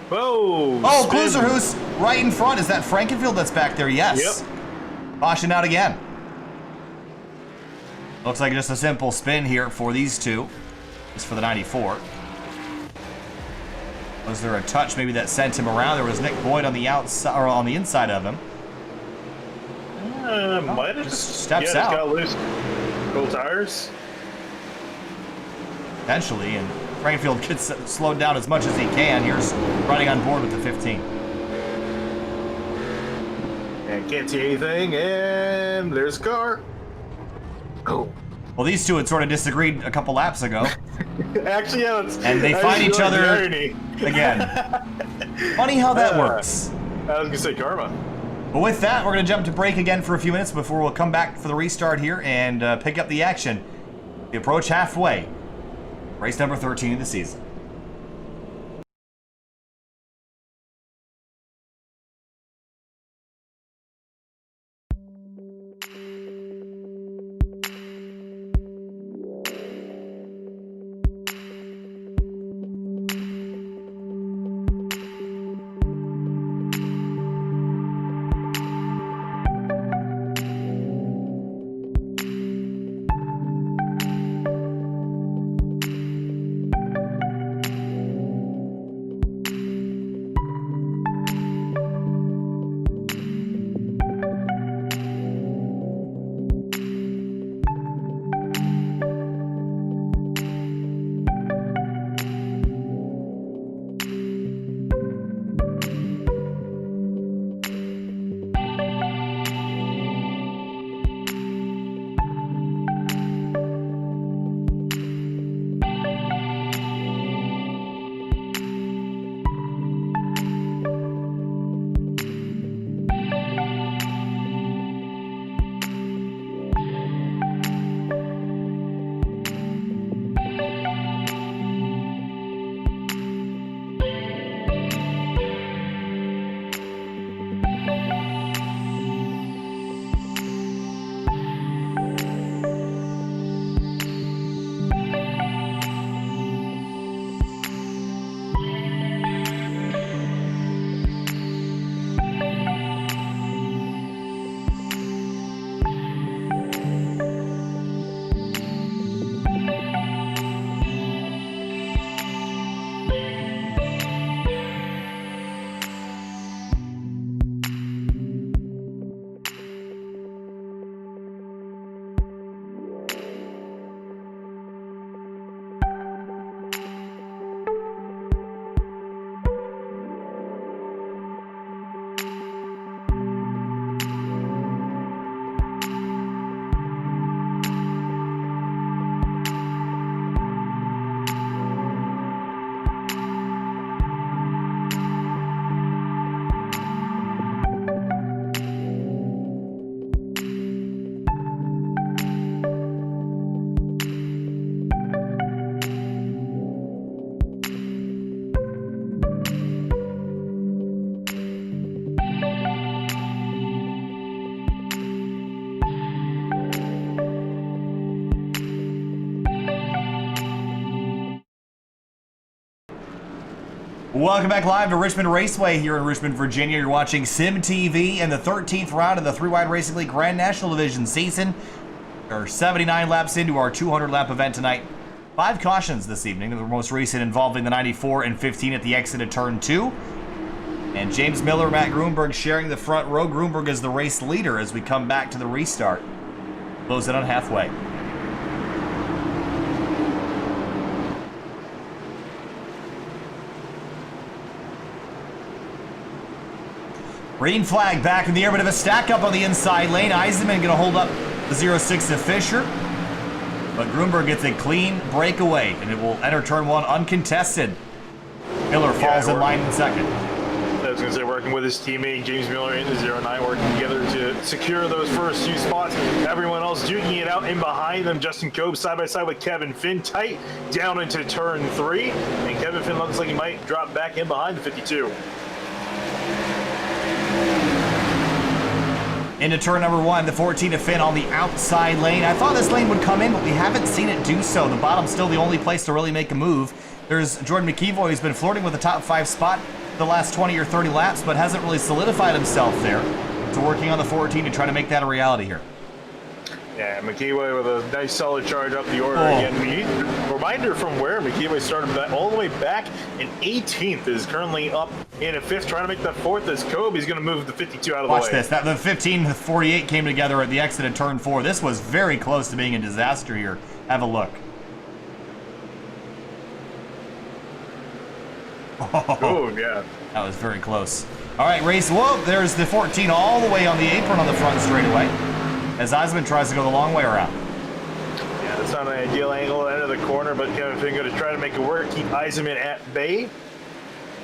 Whoa! Oh, Kluserhuis right in front. Is that Frankenfield that's back there? Yes. Yep. Caution out again. Looks like just a simple spin here for these two. Just for the 94. Was there a touch maybe that sent him around? There was Nick Boyd on the outside or on the inside of him. Might have just steps out. Got loose. Cold tires. Potentially, and Frankenfield gets slowed down as much as he can. Here's running on board with the 15. And can't see anything, and there's a car. Oh. Well, these two had sort of disagreed a couple laps ago. Actually, yeah. And they find each other again. Funny how that works. I was going to say karma. But with that, we're going to jump to break again for a few minutes before we'll come back for the restart here and pick up the action. We approach halfway. Race number 13 of the season. Welcome back live to Richmond Raceway here in Richmond, Virginia. You're watching Sim TV and the 13th round of the 3-Wide Racing League Grand National Division season. We're 79 laps into our 200-lap event tonight. 5 cautions this evening, the most recent involving the 94 and 15 at the exit of turn 2. And James Miller, Matt Grunberg sharing the front row. Grunberg is the race leader as we come back to the restart. Close it on halfway. Green flag back in the air, bit of a stack up on the inside lane. Eisenman going to hold up the 06 of Fisher. But Grunberg gets a clean breakaway, and it will enter turn 1 uncontested. Miller falls in line in second. I was going to say, working with his teammate James Miller in the 09, working together to secure those first 2 spots. Everyone else duking it out in behind them. Justin Cope side by side with Kevin Finn, tight down into turn 3. And Kevin Finn looks like he might drop back in behind the 52. Into turn number 1, the 14 of Finn on the outside lane. I thought this lane would come in, but we haven't seen it do so. The bottom's still the only place to really make a move. There's Jordan McEvoy, who's been flirting with the top 5 spot the last 20 or 30 laps, but hasn't really solidified himself there. So working on the 14 to try to make that a reality here. Yeah, McEvoy with a nice solid charge up the order again. We need a reminder from where McEvoy started all the way back in 18th, is currently up in a 5th, trying to make that 4th as Kobe. He's going to move the 52 out of the way. Watch this. The 15 and the 48 came together at the exit of turn 4. This was very close to being a disaster here. Have a look. Oh, yeah. That was very close. All right, race. Whoa, there's the 14 all the way on the apron on the front straightaway, as Eisenman tries to go the long way around. Yeah, that's not an ideal angle at the end of the corner, but Kevin Finn going to try to make it work, keep Eisenman at bay.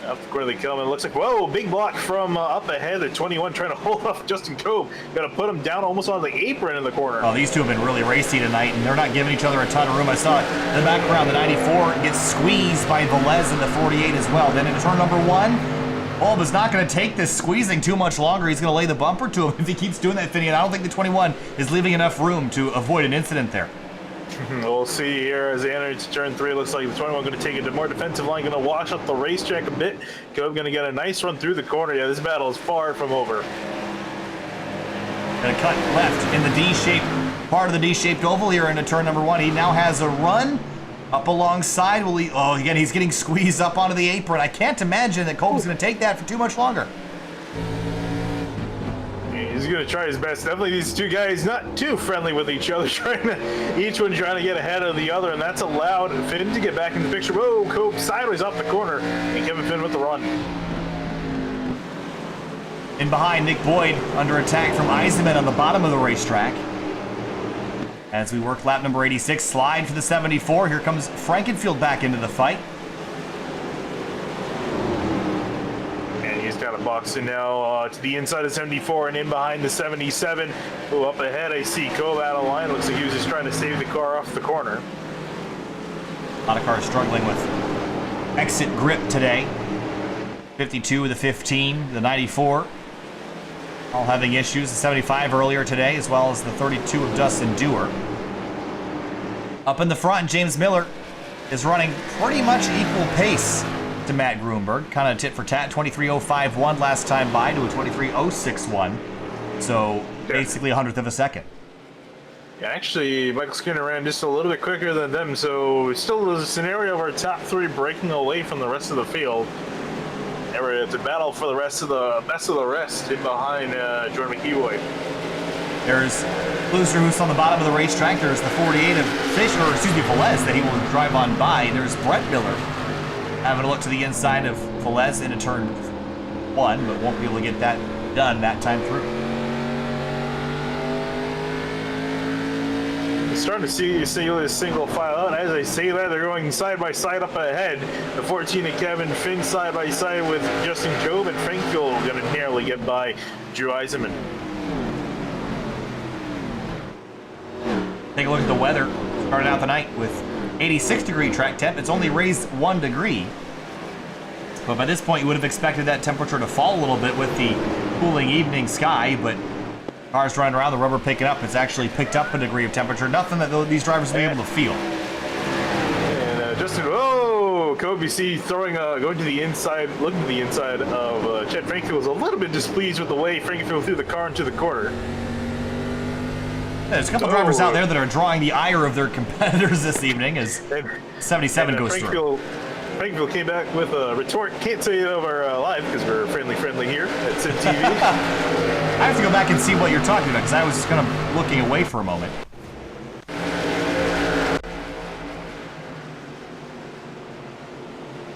Up the corner they come, and it looks like, whoa, big block from up ahead at 21, trying to hold off Justin Cope. Got to put him down almost on the apron in the corner. Oh, these two have been really racy tonight, and they're not giving each other a ton of room. I saw it in the background. The 94 gets squeezed by Velez in the 48 as well. Then in turn number 1, Bulb is not going to take this squeezing too much longer. He's going to lay the bumper to him if he keeps doing that, Finney. And I don't think the 21 is leaving enough room to avoid an incident there. We'll see here as they enter into turn 3. Looks like the 21 going to take it to more defensive line, going to wash up the racetrack a bit. Cope going to get a nice run through the corner. Yeah, this battle is far from over. Going to cut left in the D-shaped part of the D-shaped oval here into turn number 1. He now has a run up alongside. Will he? Oh, again, he's getting squeezed up onto the apron. I can't imagine that Cope's going to take that for too much longer. He's going to try his best. Definitely these two guys not too friendly with each other, each one trying to get ahead of the other, and that's allowed Finn to get back in the picture. Whoa, Cope sideways off the corner, and Kevin Finn with the run. In behind, Nick Boyd under attack from Eisenman on the bottom of the racetrack. As we work lap number 86, slide for the 74. Here comes Frankenfield back into the fight. He's kind of boxing now to the inside of 74 and in behind the 77. Oh, up ahead, I see Cove out of line. Looks like he was just trying to save the car off the corner. A lot of cars struggling with exit grip today. 52, the 15, the 94. All having issues. The 75 earlier today, as well as the 32 of Dustin Dewar. Up in the front, James Miller is running pretty much equal pace to Matt Grunberg, kind of tit for tat. 23.051 last time by to a 23.061, so basically 100th of a second. Yeah, actually, Michael Skinner ran just a little bit quicker than them, so still there's a scenario of our top 3 breaking away from the rest of the field. It's a battle for the rest of the best of the rest in behind Jordan McEvoy. There's Loser, who's on the bottom of the racetrack. There's the 48 of Velez that he will drive on by. There's Brett Miller having a look to the inside of Velez into turn 1, but won't be able to get that done that time through. Starting to see this single file out. As I say that, they're going side by side up ahead. The 14 of Kevin Finn side by side with Justin Job, and Frankfield going to narrowly get by Drew Eisenman. Take a look at the weather. Started out the night with 86-degree track temp. It's only raised 1 degree. But by this point, you would have expected that temperature to fall a little bit with the cooling evening sky, but cars running around, the rubber picking up. It's actually picked up a degree of temperature. Nothing that these drivers will be able to feel. And Justin, oh, Kobe C throwing, going to the inside, looking to the inside of Chad Frankfield was a little bit displeased with the way Frankfield threw the car into the corner. There's a couple drivers out there that are drawing the ire of their competitors this evening as 77 goes through. Frankfield came back with a retort. Can't say it over live because we're friendly here at Sim TV. I have to go back and see what you're talking about because I was just kind of looking away for a moment.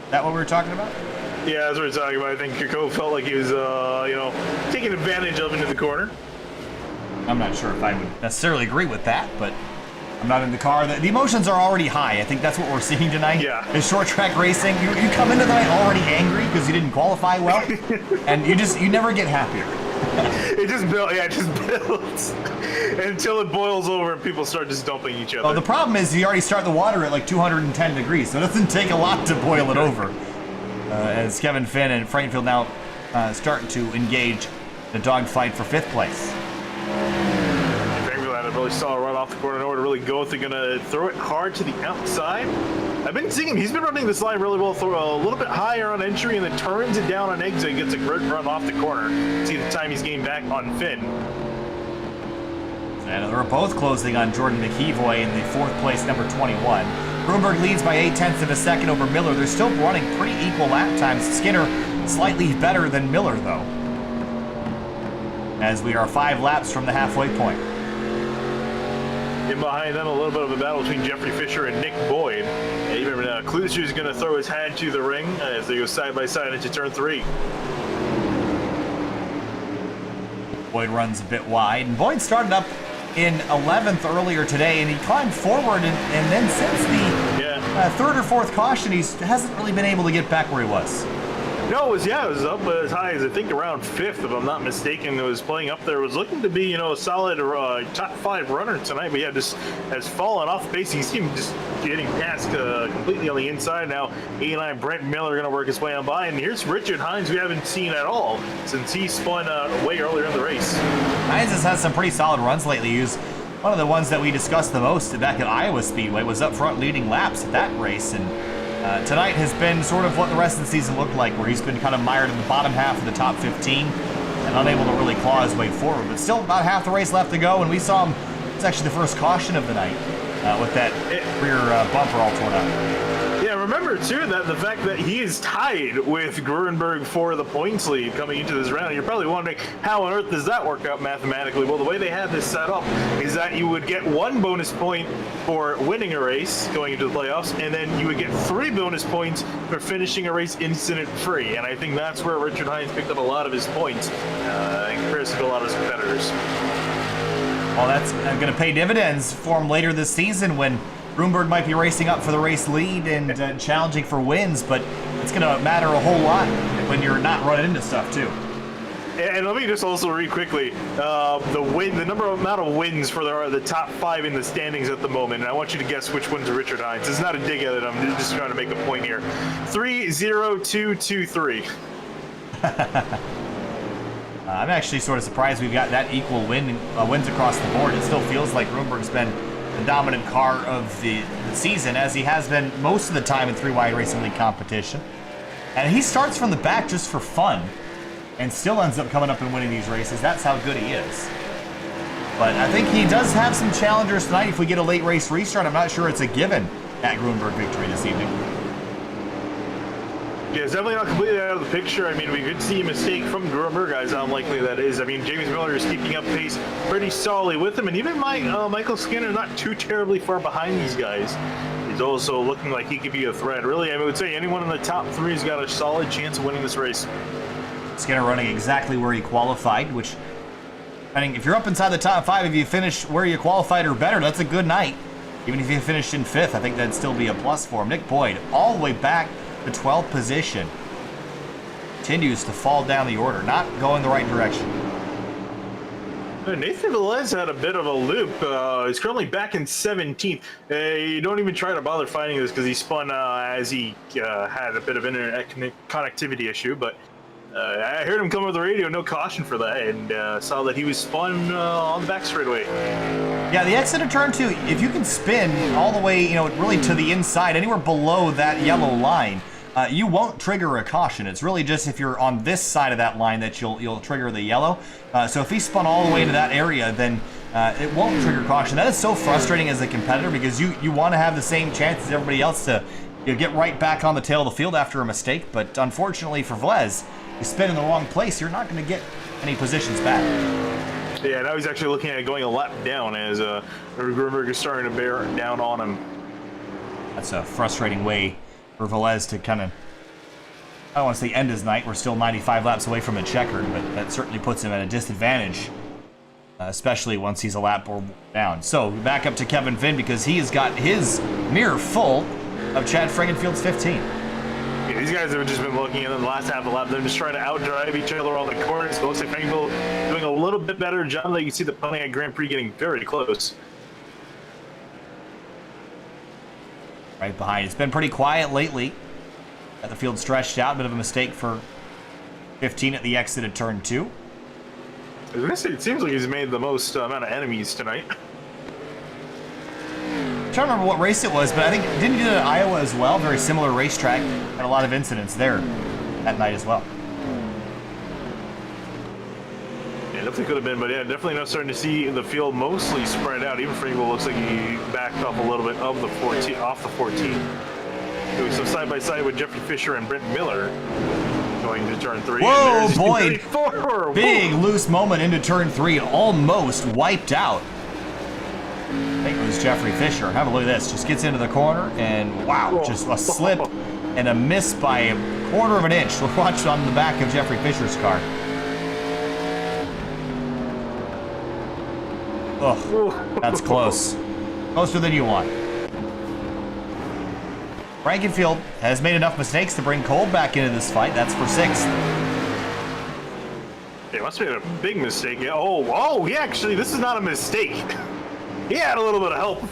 Is that what we were talking about? Yeah, that's what we're talking about. I think Kirko felt like he was, taking advantage of into the corner. I'm not sure if I would necessarily agree with that, but I'm not in the car. The emotions are already high. I think that's what we're seeing tonight. Yeah. In short track racing, you come into the night already angry because you didn't qualify well, and you never get happier. It just builds until it boils over and people start just dumping each other. Oh, the problem is you already start the water at like 210 degrees, so it doesn't take a lot to boil it over. As Kevin Finn and Frankfield now starting to engage the dogfight for 5th place. Frankfield had a really solid run off the corner, nowhere to really go if they're going to throw it hard to the outside. I've been seeing him. He's been running this line really well. Throw a little bit higher on entry and then turns it down on exit. Gets a great run off the corner. See the time he's getting back on Finn. And they're both closing on Jordan McEvoy in the 4th place, number 21. Broomberg leads by 0.8 of a second over Miller. They're still running pretty equal lap times. Skinner slightly better than Miller, though, as we are 5 laps from the halfway point. In behind them, a little bit of a battle between Jeffrey Fisher and Nick Boyd. Even Kluser is going to throw his hat to the ring as they go side by side into turn 3. Boyd runs a bit wide, and Boyd started up in 11th earlier today, and he climbed forward, and then since the 3rd or 4th caution, he hasn't really been able to get back where he was. No, it was up as high as I think around 5th, if I'm not mistaken. It was playing up there. It was looking to be, a solid top 5 runner tonight, but yeah, just has fallen off base. He's just getting past completely on the inside now. 89 Brent Miller going to work his way on by, and here's Richard Hines, we haven't seen at all since he spun way earlier in the race. Hines has had some pretty solid runs lately. He was one of the ones that we discussed the most back at Iowa Speedway, was up front leading laps at that race, and tonight has been sort of what the rest of the season looked like, where he's been kind of mired in the bottom half of the top 15 and unable to really claw his way forward. But still about half the race left to go, and we saw him, it's actually the first caution of the night, with that rear bumper all torn up. Yeah, remember too that the fact that he is tied with Gruenberg for the points lead coming into this round. You're probably wondering how on earth does that work out mathematically? Well, the way they have this set up is that you would get 1 bonus point for winning a race going into the playoffs, and then you would get 3 bonus points for finishing a race incident free. And I think that's where Richard Hines picked up a lot of his points in comparison to a lot of his competitors. Well, that's going to pay dividends for him later this season when Broomberg might be racing up for the race lead and challenging for wins, but it's going to matter a whole lot when you're not running into stuff too. And let me just also read quickly the amount of wins for the top 5 in the standings at the moment. And I want you to guess which ones are Richard Hines. It's not a dig at it. I'm just trying to make a point here. 3, 0, 2, 2, 3. I'm actually sort of surprised we've got that equal wins across the board. It still feels like Broomberg's been the dominant car of the season, as he has been most of the time in 3-Wide Racing League competition. And he starts from the back just for fun and still ends up coming up and winning these races. That's how good he is. But I think he does have some challengers tonight. If we get a late race restart, I'm not sure it's a given at Gruenberg victory this evening. Yeah, it's definitely not completely out of the picture. I mean, we could see a mistake from Gruenberg, guys, how unlikely that is. I mean, James Miller is keeping up pace pretty solidly with him, and even Michael Skinner not too terribly far behind these guys. He's also looking like he could be a threat. Really, I would say anyone in the top 3 has got a solid chance of winning this race. Skinner running exactly where he qualified, which, I mean, if you're up inside the top 5, if you finish where you qualified or better, that's a good night. Even if you finished in 5th, I think that'd still be a plus for him. Nick Boyd, all the way back the 12th position, continues to fall down the order, not going the right direction. Nathan Velez had a bit of a loop. He's currently back in 17th. You don't even try to bother finding this because he spun as he had a bit of internet connectivity issue, but I heard him come over the radio, no caution for that, and saw that he was spun on the back straightaway. Yeah, the exit of turn 2, if you can spin all the way, really to the inside, anywhere below that yellow line, you won't trigger a caution. It's really just if you're on this side of that line that you'll trigger the yellow. So if he spun all the way to that area, then it won't trigger caution. That is so frustrating as a competitor because you want to have the same chance as everybody else to get right back on the tail of the field after a mistake. But unfortunately for Velez, you spin in the wrong place, you're not going to get any positions back. Yeah, now he's actually looking at going a lap down as Grimberg is starting to bear down on him. That's a frustrating way for Velez to kind of, I don't want to say end his night. We're still 95 laps away from a checkered, but that certainly puts him at a disadvantage, especially once he's a lap or down. So back up to Kevin Finn because he has got his mirror full of Chad Frankenfield's 15. Yeah, these guys have just been looking at the last half of the lap. They're just trying to outdrive each other on the corners. It looks like Frankenfield doing a little bit better job. You can see the Pontiac Grand Prix getting very close. Right behind. It's been pretty quiet lately. Got the field stretched out. Bit of a mistake for 15 at the exit of turn 2. It seems like he's made the most amount of enemies tonight. I'm trying to remember what race it was, but I think, didn't he do it at Iowa as well? Very similar racetrack. Had a lot of incidents there that night as well. Yeah, definitely could have been, but yeah, definitely not starting to see the field mostly spread out. Even Frankel looks like he backed off a little bit of the 14, off the 14. Doing some side by side with Jeffrey Fisher and Brent Miller. Going to turn 3. Whoa, boy! Big Whoa. loose moment into turn 3, and almost wiped out. I think it was Jeffrey Fisher. Have a look at this. Just gets into the corner, and wow, just a slip and a miss by a quarter of an inch. We'll watch on the back of Jeffrey Fisher's car. Oh, that's close. Closer than you want. Frankenfield has made enough mistakes to bring Cole back into this fight. That's for 6th. It must have been a big mistake. Oh, yeah, actually, this is not a mistake. He had a little bit of help.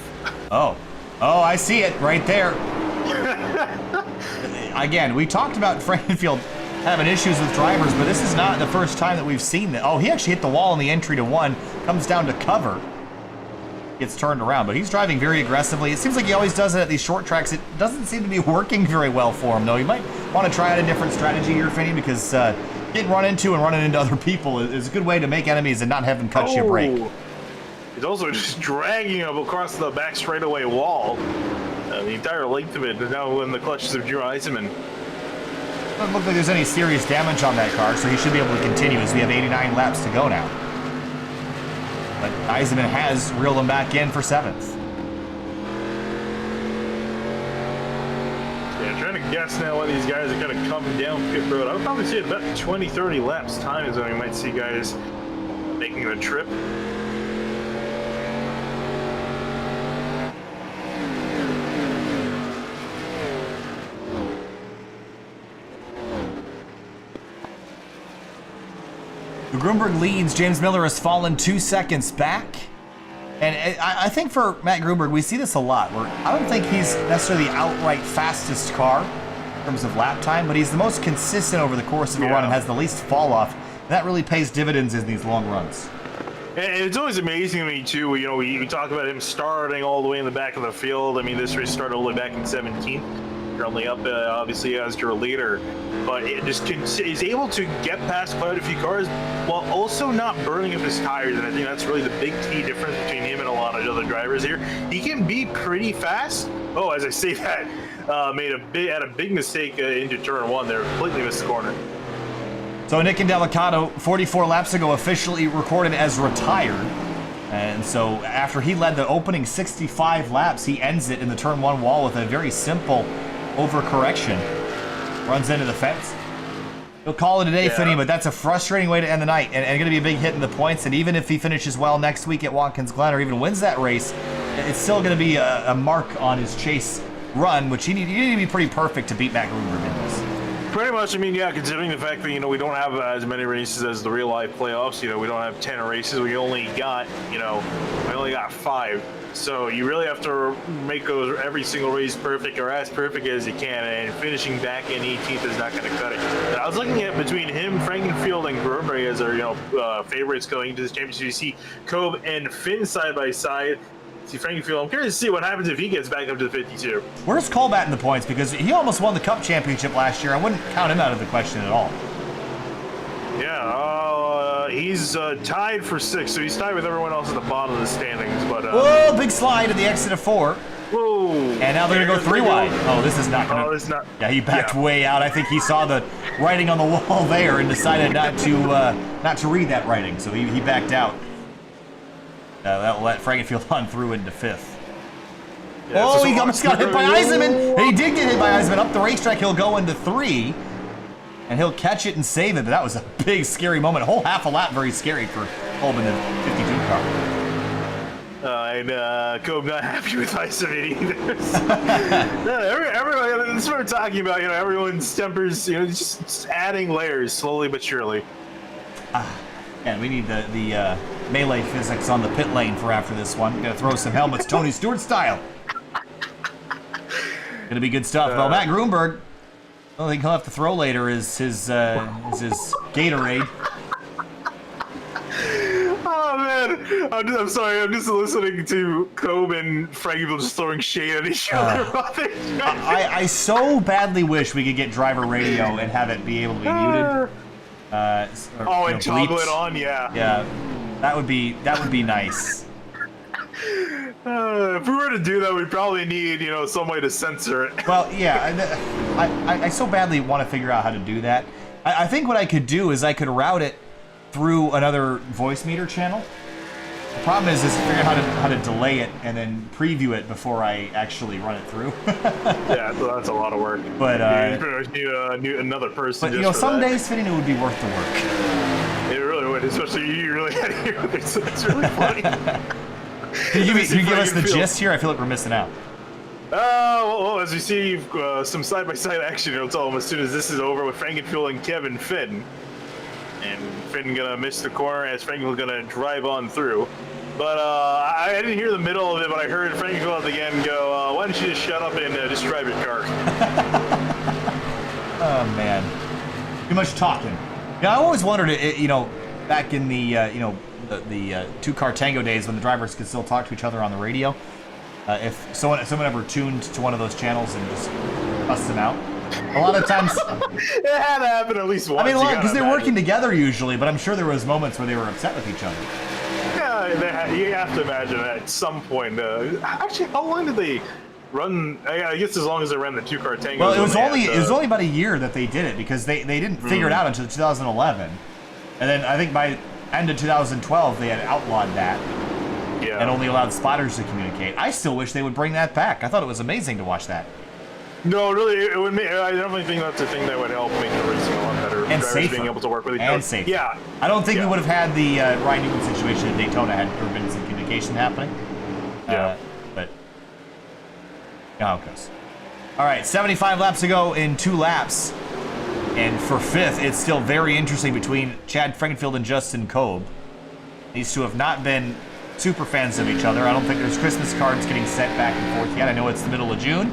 Oh, I see it right there. Again, we talked about Frankenfield having issues with drivers, but this is not the first time that we've seen that. Oh, he actually hit the wall in the entry to 1, comes down to cover, gets turned around, but he's driving very aggressively. It seems like he always does it at these short tracks. It doesn't seem to be working very well for him, though. You might want to try out a different strategy here, Finney, because getting run into and running into other people is a good way to make enemies and not have them cut you a break. He's also just dragging him across the back straightaway wall. The entire length of it is now in the clutches of Drew Eisenman. Doesn't look like there's any serious damage on that car, so he should be able to continue as we have 89 laps to go now. But Eisenman has reeled him back in for 7th. Yeah, trying to guess now when these guys are going to come down pit road. I would probably say about 20-30 laps time is when we might see guys making the trip. Grunberg leads. James Miller has fallen 2 seconds back. And I think for Matt Grunberg, we see this a lot, where I don't think he's necessarily the outright fastest car in terms of lap time, but he's the most consistent over the course of a run and has the least fall off. And that really pays dividends in these long runs. And it's always amazing to me, too. You know, we talk about him starting all the way in the back of the field. I mean, this race started all the way back in 17th. Currently up, obviously, as your leader. But it just is able to get past quite a few cars while also not burning up his tires. And I think that's really the big key difference between him and a lot of other drivers here. He can be pretty fast. Oh, as I say that, had a big mistake into turn 1 there. Completely missed the corner. So Nick Indelicato, 44 laps ago, officially recorded as retired. And so after he led the opening 65 laps, he ends it in the turn 1 wall with a very simple overcorrection. Runs into the fence. He'll call it a day, Finney, but that's a frustrating way to end the night and going to be a big hit in the points. And even if he finishes well next week at Watkins Glen or even wins that race, it's still going to be a mark on his chase run, which you need to be pretty perfect to beat Matt Grunberg in this. Pretty much, I mean, yeah, considering the fact that, you know, we don't have as many races as the real life playoffs, you know, we don't have 10 races, we only got 5. So you really have to make those every single race perfect or as perfect as you can, and finishing back in 18th is not going to cut it. And I was looking at between him, Frankenfield, and Grunberg as our, favorites going into this championship. You see Kobe and Finn side by side. See Frankenfield. I'm curious to see what happens if he gets back up to the 52. Where's Colbat in the points? Because he almost won the Cup championship last year. I wouldn't count him out of the question at all. Yeah, he's tied for 6th, so he's tied with everyone else at the bottom of the standings. But whoa, big slide at the exit of 4. Whoa! And now they're gonna go 3 wide. Oh, this is not gonna. Oh, it's not. Yeah, he backed way out. I think he saw the writing on the wall there and decided not to read that writing, so he backed out. That'll let Frankenfield on through into 5th. Yeah, oh, he almost got hit by Eisenman. He did get hit by Eisenman. Up the racetrack, he'll go into 3. And he'll catch it and save it, but that was a big, scary moment. A whole half a lap, very scary for Holman, the 52 car. And Kobe not happy with Eisenman either. Everyone, this is what we're talking about. You know, everyone's tempers. You know, just adding layers slowly but surely. And we need the melee physics on the pit lane for after this one. We're gonna throw some helmets, Tony Stewart style. Gonna be good stuff. Well, Matt Grunberg. The only thing he'll have to throw later is his Gatorade. Oh man, I'm sorry. I'm just listening to Kobe and Frankenfield just throwing shade at each other. I so badly wish we could get driver radio and have it be able to be muted. And toggle it on, yeah. Yeah, that would be nice. If we were to do that, we'd probably need, some way to censor it. Well, yeah, I so badly want to figure out how to do that. I think what I could do is I could route it through another voice meter channel. The problem is figuring out how to delay it and then preview it before I actually run it through. Yeah, so that's a lot of work. But you pretty much need another person. But some days fitting it would be worth the work. It really would, especially you really had to hear it. So it's really funny. Can you give us the gist here? I feel like we're missing out. Well, as you see some side-by-side action, it'll tell them as soon as this is over with Frankenfield and Kevin Finn. And Finn gonna miss the corner as Frankenfield gonna drive on through. But I didn't hear the middle of it, but I heard Frankenfield at the end go, why don't you just shut up and just drive your car? Oh, man. Too much talking. Yeah, I always wondered, back in the, the two-car tango days when the drivers could still talk to each other on the radio, if someone ever tuned to one of those channels and just cussed them out. A lot of times... It had to happen at least once. I mean, because they're working together usually, but I'm sure there was moments where they were upset with each other. Yeah, you have to imagine at some point. Actually, how long did they run? I guess as long as they ran the two-car tango. Well, it was only about a year that they did it because they didn't figure it out until 2011, and then I think by end of 2012 they had outlawed that. Yeah. And only allowed spotters to communicate. I still wish they would bring that back. I thought it was amazing to watch that. No, really, it would make. I definitely think that's the thing that would help make the racing a lot better. And safer. Being able to work with each other. And safer. Yeah. I don't think we would have had the Ryan Newman situation in Daytona had there been some communication happening. But how it goes. All right, 75 laps to go in 2 laps. And for 5th, it's still very interesting between Chad Frankenfield and Justin Kobe. These two have not been super fans of each other. I don't think there's Christmas cards getting sent back and forth yet. I know it's the middle of June,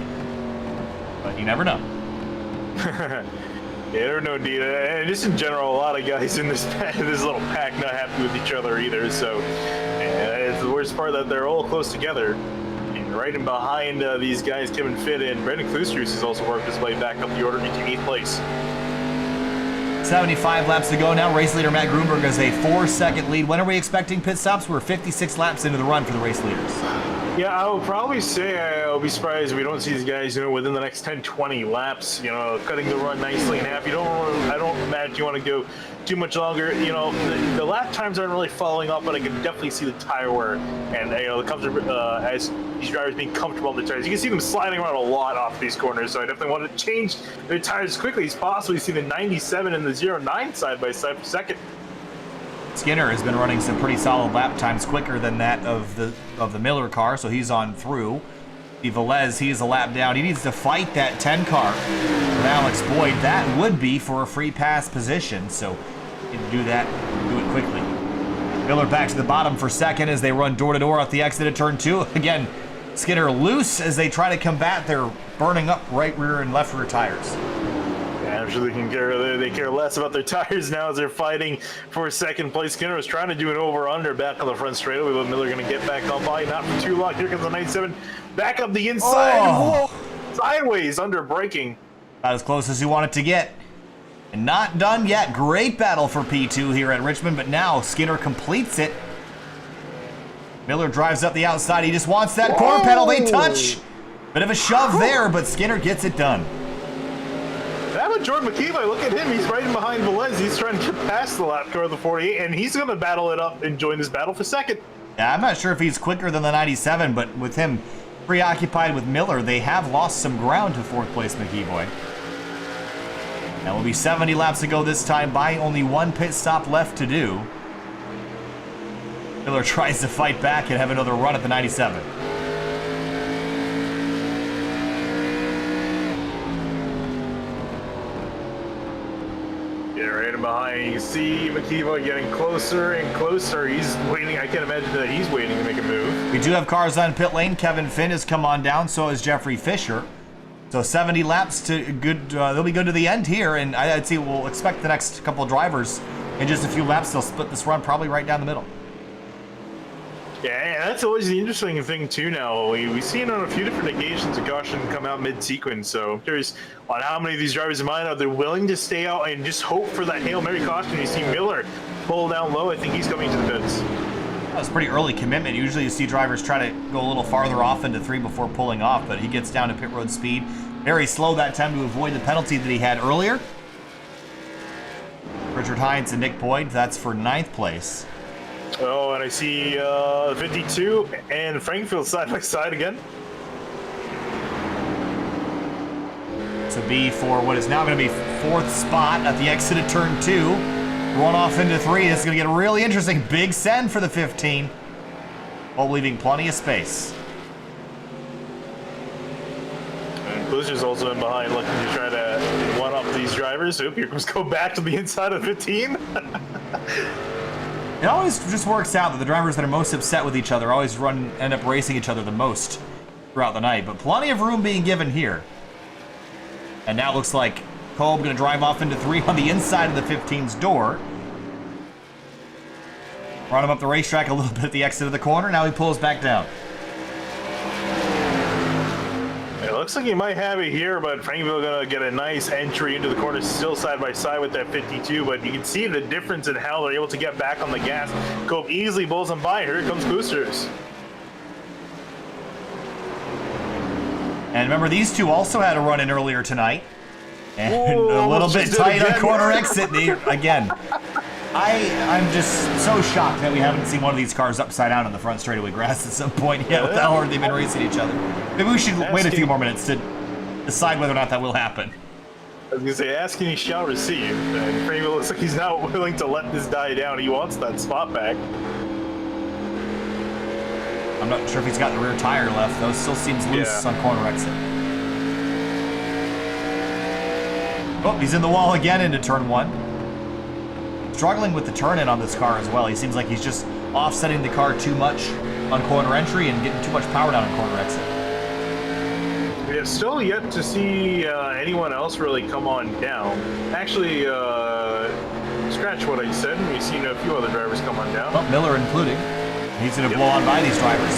but you never know. You never know, Dita. And just in general, a lot of guys in this little pack not happy with each other either. So it's the worst part that they're all close together. And right in behind these guys, Kevin Fitt and Brendan Klustruce has also worked his way back up the order into 8th place. 75 laps to go now. Race leader Matt Grunberg has a 4-second lead. When are we expecting pit stops? We're 56 laps into the run for the race leaders. Yeah, I would probably say I'll be surprised if we don't see these guys, within the next 10, 20 laps, cutting the run nicely in half. I don't imagine you want to go too much longer. The lap times aren't really following up, but I can definitely see the tire wear and the comfort as these drivers being comfortable on the tires. You can see them sliding around a lot off these corners, so I definitely want to change their tires as quickly as possible. You see the 97 and the 09 side by side for second. Skinner has been running some pretty solid lap times, quicker than that of the Miller car, so he's on through. Velez, he is a lap down. He needs to fight that 10 car with Alex Boyd. That would be for a free pass position, so he can do that, do it quickly. Miller back to the bottom for second as they run door-to-door off the exit of turn 2. Again, Skinner loose as they try to combat their burning up right rear and left rear tires. Yeah, I'm sure they care less about their tires now as they're fighting for second place. Skinner was trying to do an over-under back on the front straightaway, but Miller going to get back on by, not for too long. Here comes the 97, back up the inside. Oh. Whoa, sideways under braking. About as close as you want it to get. And not done yet. Great battle for P2 here at Richmond, but now Skinner completes it. Miller drives up the outside. He just wants that corner pedal. They touch. Bit of a shove there, but Skinner gets it done. That was Jordan McKeever. Look at him. He's right in behind Velez. He's trying to get past the lap car of the 48, and he's going to battle it up and join this battle for second. Yeah, I'm not sure if he's quicker than the 97, but with him preoccupied with Miller, they have lost some ground to fourth place McKeeboy. That will be 70 laps to go this time by only one pit stop left to do. Miller tries to fight back and have another run at the 97. Yeah, right in behind. You can see McKeeboy getting closer and closer. He's waiting. I can't imagine that he's waiting to make a move. We do have cars on pit lane. Kevin Finn has come on down, so has Jeffrey Fisher. So 70 laps to good. They'll be good to the end here, and I'd say we'll expect the next couple of drivers in just a few laps. They'll split this run probably right down the middle. Yeah, that's always the interesting thing too. Now we've seen on a few different occasions a caution come out mid-sequence. So I'm curious on how many of these drivers in mind are they willing to stay out and just hope for that Hail Mary caution. You see Miller pull down low. I think he's coming to the pits. That was pretty early commitment. Usually you see drivers try to go a little farther off into 3 before pulling off, but he gets down to pit road speed. Very slow that time to avoid the penalty that he had earlier. Richard Hines and Nick Boyd, that's for 9th place. Oh, and I see 52 and Frankfield side by side again. To be for what is now going to be 4th spot at the exit of turn 2. Run off into 3. This is going to get really interesting. Big send for the 15. While leaving plenty of space. And Blizzard's also in behind looking to try to one-up these drivers. Oop, here comes go back to the inside of 15. It always just works out that the drivers that are most upset with each other always end up racing each other the most throughout the night. But plenty of room being given here. And now it looks like Kolb going to drive off into 3 on the inside of the 15's door. Run him up the racetrack a little bit at the exit of the corner. Now he pulls back down. It looks like he might have it here, but Frankville gonna get a nice entry into the corner, still side by side with that 52. But you can see the difference in how they're able to get back on the gas. Kolb easily bowls him by. Here comes Boosters. And remember, these two also had a run in earlier tonight. And a little bit tight on corner exit. Again, I'm just so shocked that we haven't seen one of these cars upside down on the front straightaway grass at some point yet with how hard they've been racing each other. Maybe we should wait a few more minutes to decide whether or not that will happen. I was going to say, ask and he shall receive. And Frankville looks like he's not willing to let this die down. He wants that spot back. I'm not sure if he's got the rear tire left, though. Still seems loose on corner exit. Oh, he's in the wall again into turn 1. Struggling with the turn-in on this car as well. He seems like he's just offsetting the car too much on corner entry and getting too much power down on corner exit. We have still yet to see anyone else really come on down. Actually, scratch what I said. We've seen a few other drivers come on down. Well, Miller including. He's going to blow on by these drivers.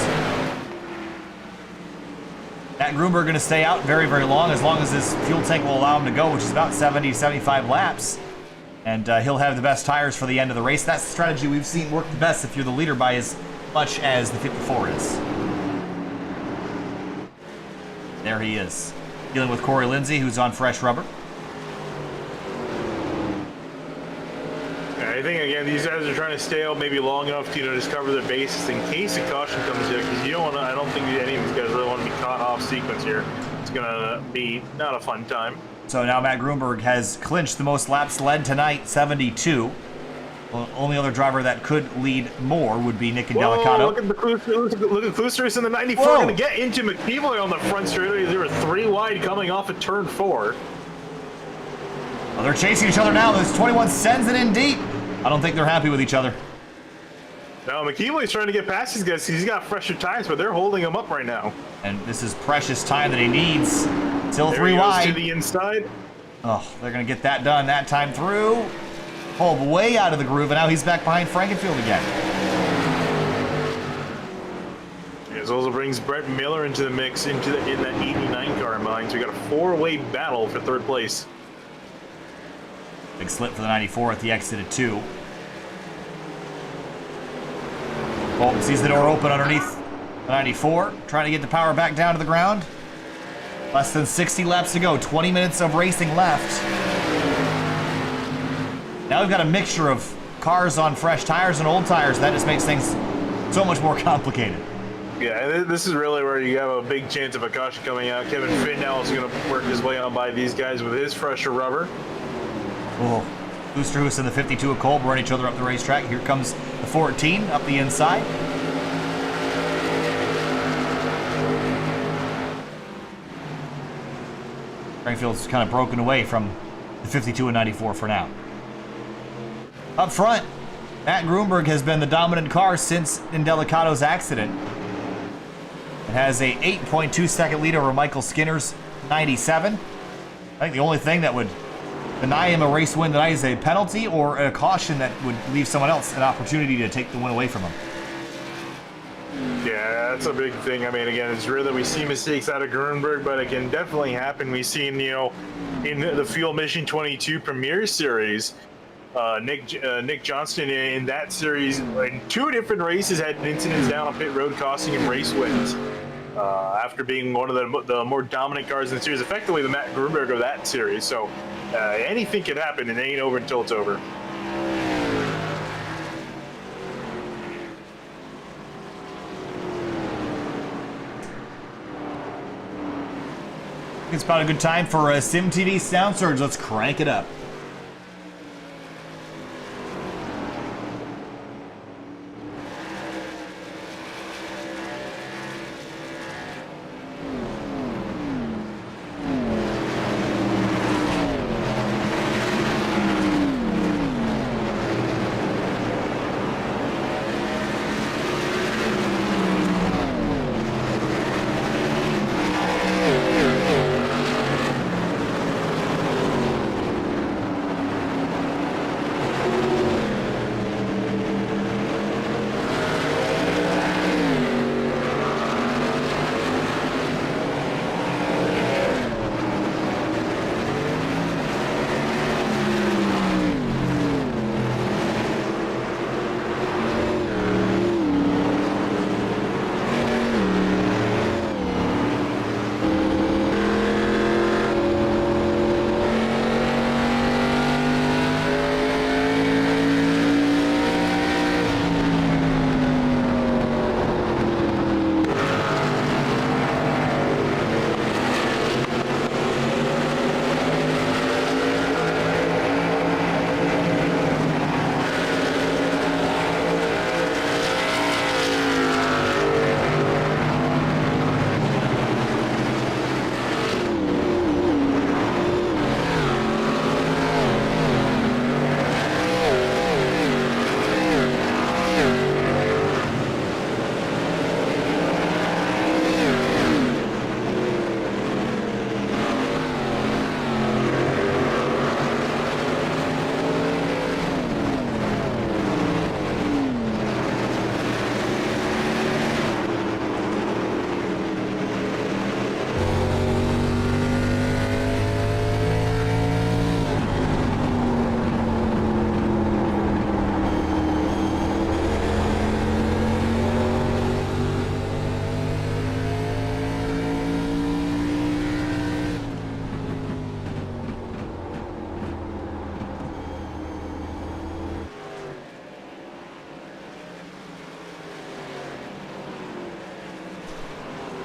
Matt Grunberg going to stay out very, very long as his fuel tank will allow him to go, which is about 70, 75 laps. And he'll have the best tires for the end of the race. That's the strategy we've seen work the best if you're the leader by as much as the 54 is. There he is. Dealing with Corey Lindsay, who's on fresh rubber. I think, again, these guys are trying to stay out maybe long enough to, just cover their bases in case a caution comes in, because you don't want to, I don't think any of these guys really want to be caught off sequence here. It's going to be not a fun time. So now Matt Grunberg has clinched the most laps led tonight, 72. Well, only other driver that could lead more would be Nick and Whoa, Delicato. look at the Klooster's in the 94 Whoa. going to get into McKeever on the front straightaway. They were 3 wide coming off of turn 4. Well, they're chasing each other now. This 21 sends it in deep. I don't think they're happy with each other. Now, McKeever's trying to get past these guys. He's got fresher tires, but they're holding him up right now. And this is precious time that he needs. Still There 3 he goes wide. to the inside. Oh, they're going to get that done that time through. Pulled way out of the groove, and now he's back behind Frankenfield again. This also brings Brett Miller into the mix in that 89 car in mind. So we got a 4-way battle for 3rd place. Big slip for the 94 at the exit at 2. Bolton sees the door open underneath the 94, trying to get the power back down to the ground. Less than 60 laps to go, 20 minutes of racing left. Now we've got a mixture of cars on fresh tires and old tires. That just makes things so much more complicated. Yeah, this is really where you have a big chance of a caution coming out. Kevin Fitnell is going to work his way on by these guys with his fresher rubber. Oh, Oosterhuis and the 52 of Kolb run each other up the racetrack. Here comes the 14 up the inside. Frankfield's kind of broken away from the 52 and 94 for now. Up front, Matt Grunberg has been the dominant car since Indelicato's accident. It has a 8.2 second lead over Michael Skinner's 97. I think the only thing that would deny him a race win tonight is a penalty or a caution that would leave someone else an opportunity to take the win away from him. Yeah, that's a big thing. I mean, again, it's rare that we see mistakes out of Grunberg, but it can definitely happen. We've seen, in the Fuel Mission 22 Premier Series, Nick Johnston in that series, in 2 different races, had incidents down on pit road costing him race wins. After being one of the more dominant cars in the series, effectively the Matt Grunberg of that series. So anything can happen, and it ain't over until it's over. It's about a good time for a SimTV Sound Surge. Let's crank it up.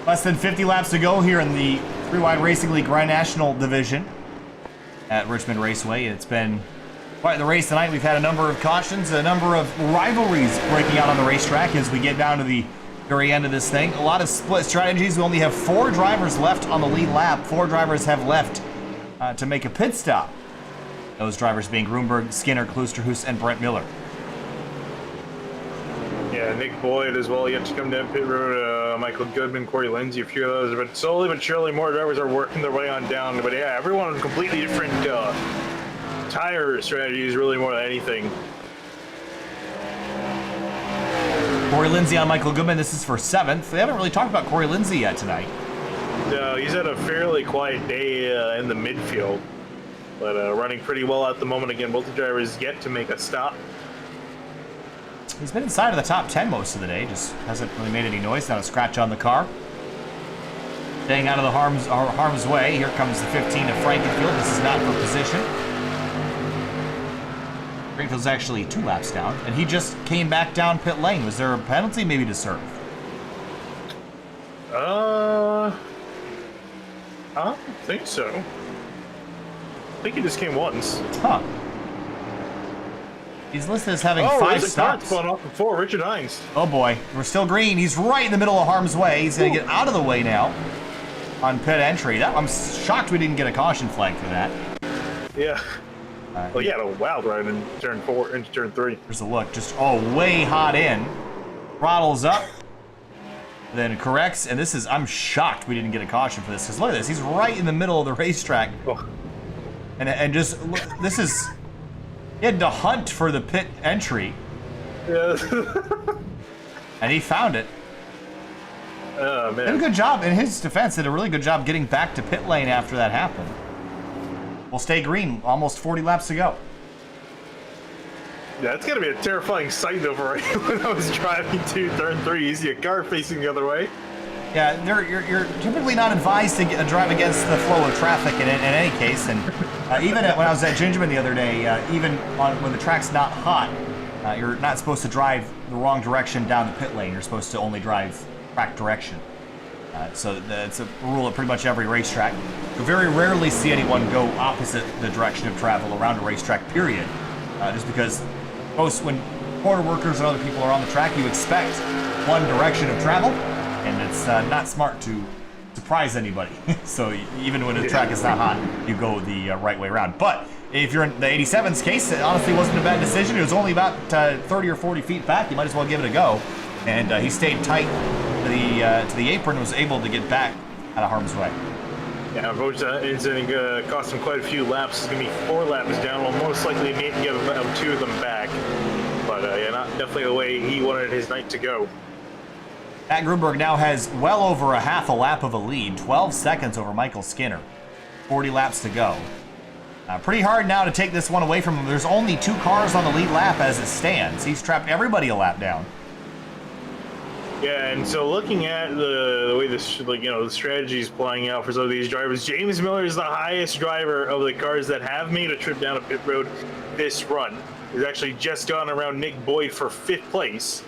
Less than 50 laps to go here in the 3-Wide Racing League Grand National Division at Richmond Raceway. It's been Right, in the race tonight, we've had a number of cautions, a number of rivalries breaking out on the racetrack as we get down to the very end of this thing. A lot of split strategies. We only have 4 drivers left on the lead lap. 4 drivers have left to make a pit stop. Those drivers being Grunberg, Skinner, Kloosterhuis, and Brent Miller. Yeah, Nick Boyd as well yet to come down pit road. Michael Goodman, Corey Lindsay, a few of those. But slowly but surely, more drivers are working their way on down. But yeah, everyone on completely different tire strategies, really more than anything. Corey Lindsay on Michael Goodman. This is for 7th. They haven't really talked about Corey Lindsay yet tonight. No, he's had a fairly quiet day in the midfield, but running pretty well at the moment. Again, both the drivers yet to make a stop. He's been inside of the top 10 most of the day. Just hasn't really made any noise. Not a scratch on the car. Staying out of the harm's way. Here comes the 15 of Frankenfield. This is not for position. Frankfield's actually 2 laps down, and he just came back down pit lane. Was there a penalty maybe to serve? I don't think so. I think he just came once. Huh. He's listed as having 5 stops. Spun off before Richard Hines. Oh boy, we're still green. He's right in the middle of harm's way. He's going to get out of the way now on pit entry. I'm shocked we didn't get a caution flag for that. Yeah. Well, he had a wild ride in turn 4 into turn 3. Here's a look. Just, way hot in. Throttles up. Then corrects. And this is, I'm shocked we didn't get a caution for this. Because look at this. He's right in the middle of the racetrack. Oh. And just, look, this is, he had to hunt for the pit entry. Yeah. And he found it. Oh, man. Did a good job. In his defense, did a really good job getting back to pit lane after that happened. We'll stay green. Almost 40 laps to go. Yeah, it's gonna be a terrifying sight over right when I was driving to turn 3. You see a car facing the other way. Yeah, you're typically not advised to drive against the flow of traffic in any case. And even when I was at Gingerman the other day, even when the track's not hot, you're not supposed to drive the wrong direction down the pit lane. You're supposed to only drive track direction. So it's a rule at pretty much every racetrack. You very rarely see anyone go opposite the direction of travel around a racetrack, period. Just because most when corner workers and other people are on the track, you expect one direction of travel, and it's not smart to surprise anybody. So even when the track is not hot, you go the right way around. But if you're in the 87's case, it honestly wasn't a bad decision. It was only about 30 or 40 feet back. You might as well give it a go. And he stayed tight to the apron and was able to get back out of harm's way. Yeah, unfortunately, it's going to cost him quite a few laps. It's going to be 4 laps down. We'll most likely need to give him 2 of them back. But yeah, not definitely the way he wanted his night to go. Matt Grunberg now has well over a half a lap of a lead, 12 seconds over Michael Skinner. 40 laps to go. Pretty hard now to take this one away from him. There's only 2 cars on the lead lap as it stands. He's trapped everybody a lap down. Yeah, and so looking at the way this, the strategy is playing out for some of these drivers, James Miller is the highest driver of the cars that have made a trip down a pit road this run. He's actually just gone around Nick Boyd for 5th place,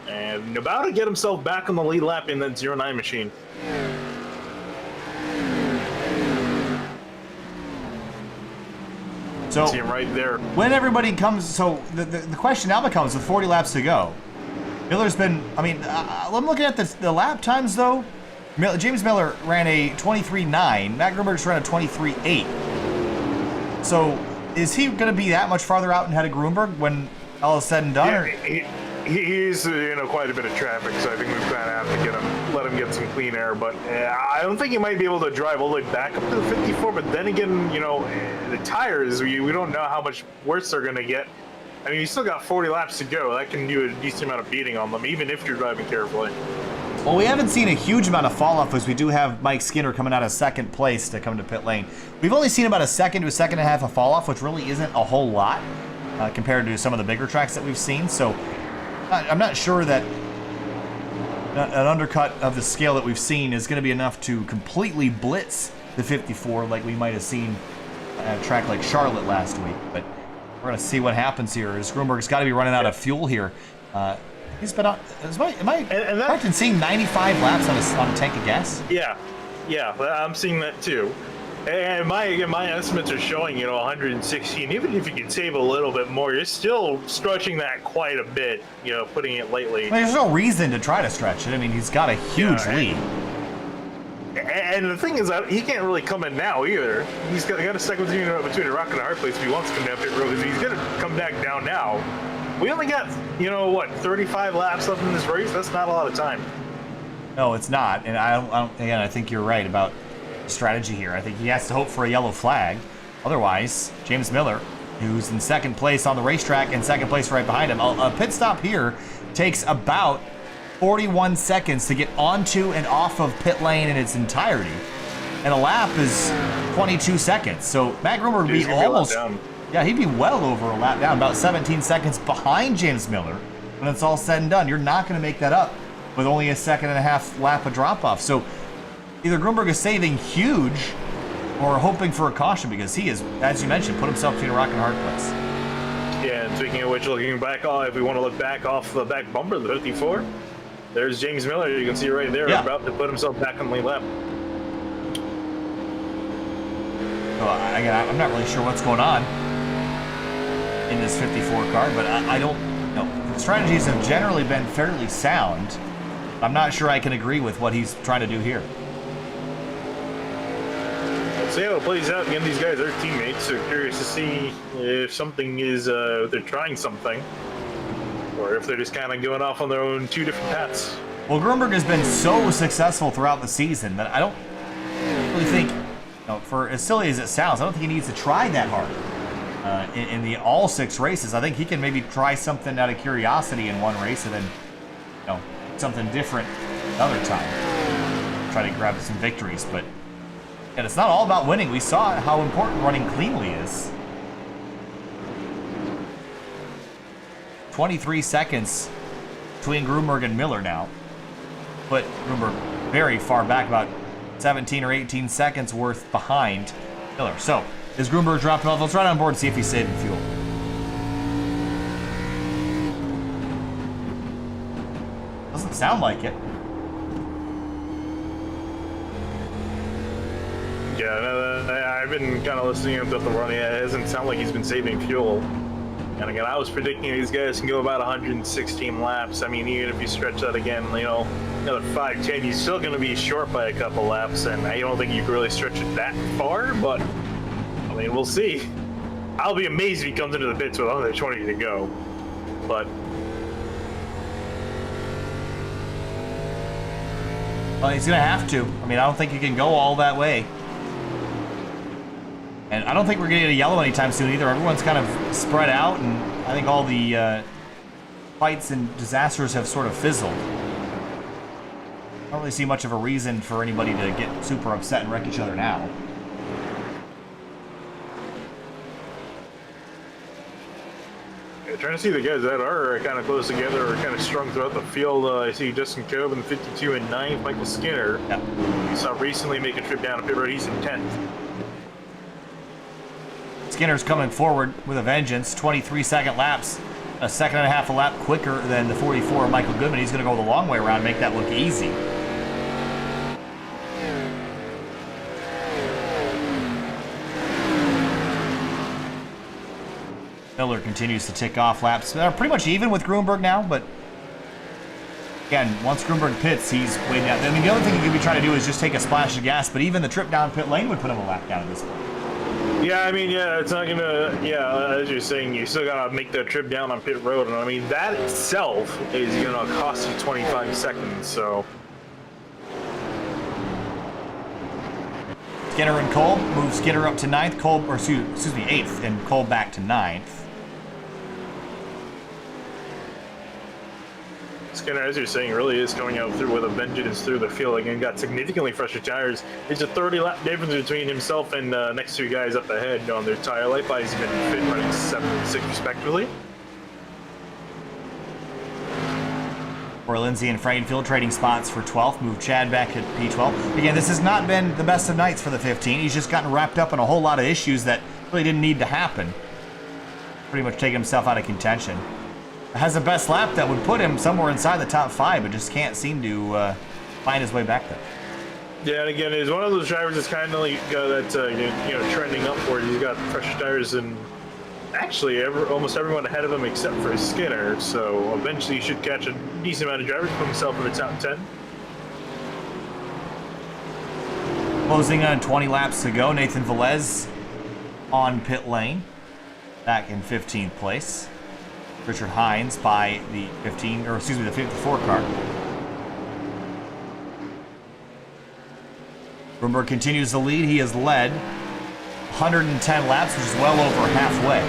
and about to get himself back on the lead lap in that 09 machine. So see him right there. When everybody comes, so the question now becomes, with 40 laps to go, Miller's been, I'm looking at the lap times, though. James Miller ran a 23.9. Matt Grunberg's ran a 23.8. So is he going to be that much farther out ahead of Grunberg when all is said and done? Yeah, he's quite a bit of traffic, so I think we kind of have to let him get some clean air. But I don't think he might be able to drive all the way back up to the 54. But then again, the tires, we don't know how much worse they're going to get. I mean, you still got 40 laps to go. That can do a decent amount of beating on them, even if you're driving carefully. Well, we haven't seen a huge amount of fall-off as we do have Mike Skinner coming out of 2nd place to come to pit lane. We've only seen about a second to a second and a half of fall-off, which really isn't a whole lot compared to some of the bigger tracks that we've seen. So I'm not sure that an undercut of the scale that we've seen is going to be enough to completely blitz the 54 like we might have seen at a track like Charlotte last week. But we're going to see what happens here. As Grunberg's got to be running out of fuel here. He's been on. Am I correct in seeing 95 laps on a tank of gas? Yeah, I'm seeing that too. And my estimates are showing, 116. Even if you can save a little bit more, you're still stretching that quite a bit, putting it lightly. Well, there's no reason to try to stretch it. I mean, he's got a huge lead. And the thing is, he can't really come in now either. He's got to stick between a rock and a hard place if he wants to come down pit road. Because he's going to come back down now. We only got, 35 laps left in this race. That's not a lot of time. No, it's not. And I think you're right about strategy here. I think he has to hope for a yellow flag. Otherwise, James Miller, who's in second place on the racetrack and second place right behind him, a pit stop here takes about 41 seconds to get onto and off of pit lane in its entirety. And a lap is 22 seconds. So Matt Groomer would be almost, he'd be well over a lap down, about 17 seconds behind James Miller. When it's all said and done, you're not going to make that up with only a second and a half lap of drop off. So either Groomer is saving huge or hoping for a caution, because he is, as you mentioned, put himself between a rock and a hard place. Yeah, and speaking of which, looking back, if we want to look back off the back bumper, the 54, there's James Miller. You can see right there, about to put himself back on the lead lap. So again, I'm not really sure what's going on in this 54 car, but I don't know. The strategies have generally been fairly sound. I'm not sure I can agree with what he's trying to do here. We'll see how it plays out. Again, these guys are teammates, so curious to see if something is, they're trying something, or if they're just kind of going off on their own two different paths. Well, Grunberg has been so successful throughout the season that I don't really think, for as silly as it sounds, I don't think he needs to try that hard in the all 6 races. I think he can maybe try something out of curiosity in one race and then, something different another time. Try to grab some victories, but and it's not all about winning. We saw how important running cleanly is. 23 seconds between Grunberg and Miller now. But Grunberg very far back, about 17 or 18 seconds worth behind Miller. So, is Grunberg dropping off? Let's ride on board and see if he's saving fuel. Doesn't sound like it. Yeah, I've been kind of listening to the run. Yeah, it doesn't sound like he's been saving fuel. And again, I was predicting these guys can go about 116 laps. I mean, even if you stretch that again, another 5-10, he's still going to be short by a couple laps. And I don't think you can really stretch it that far, but I mean, we'll see. I'll be amazed if he comes into the pits with another 20 to go. But well, he's going to have to. I mean, I don't think you can go all that way. And I don't think we're going to get a yellow anytime soon either. Everyone's kind of spread out, and I think all the fights and disasters have sort of fizzled. I don't really see much of a reason for anybody to get super upset and wreck each other now. Trying to see the guys that are kind of close together or kind of strung throughout the field. I see Justin Cobb in 52 and 9th. Michael Skinner, we saw recently make a trip down to pit road. He's in 10th. Skinner's coming forward with a vengeance. 23-second laps, a second and a half a lap quicker than the 44 of Michael Goodman. He's going to go the long way around and make that look easy. Miller continues to tick off laps. They're pretty much even with Grunberg now, but again, once Grunberg pits, he's way down. I mean, the other thing he could be trying to do is just take a splash of gas, but even the trip down pit lane would put him a lap down at this point. Yeah, I mean, it's not gonna, as you're saying, you still gotta make that trip down on pit road, and I mean, that itself is gonna cost you 25 seconds, so. Skinner and Kolb move Skinner up to 9th, Kolb, or excuse me, 8th, and Kolb back to 9th. Skinner, as you're saying, really is coming out through with a vengeance through the field. Again, got significantly fresher tires. There's a 30-lap difference between himself and next two guys up ahead on their tire life. He's been fit running 7 and 6 respectively. For Lindsay and Friedenfield trading spots for 12th, move Chad back at P12. Again, this has not been the best of nights for the 15. He's just gotten wrapped up in a whole lot of issues that really didn't need to happen. Pretty much taking himself out of contention. Has the best lap that would put him somewhere inside the top 5, but just can't seem to find his way back there. Yeah, and again, he's one of those drivers that's kind of like that's trending upward. He's got fresher tires and actually almost everyone ahead of him except for Skinner. So eventually, he should catch a decent amount of drivers, put himself in the top 10. Closing on 20 laps to go, Nathan Velez on pit lane, back in 15th place. Richard Hines by the 54 car. Roomberg continues to lead. He has led 110 laps, which is well over halfway.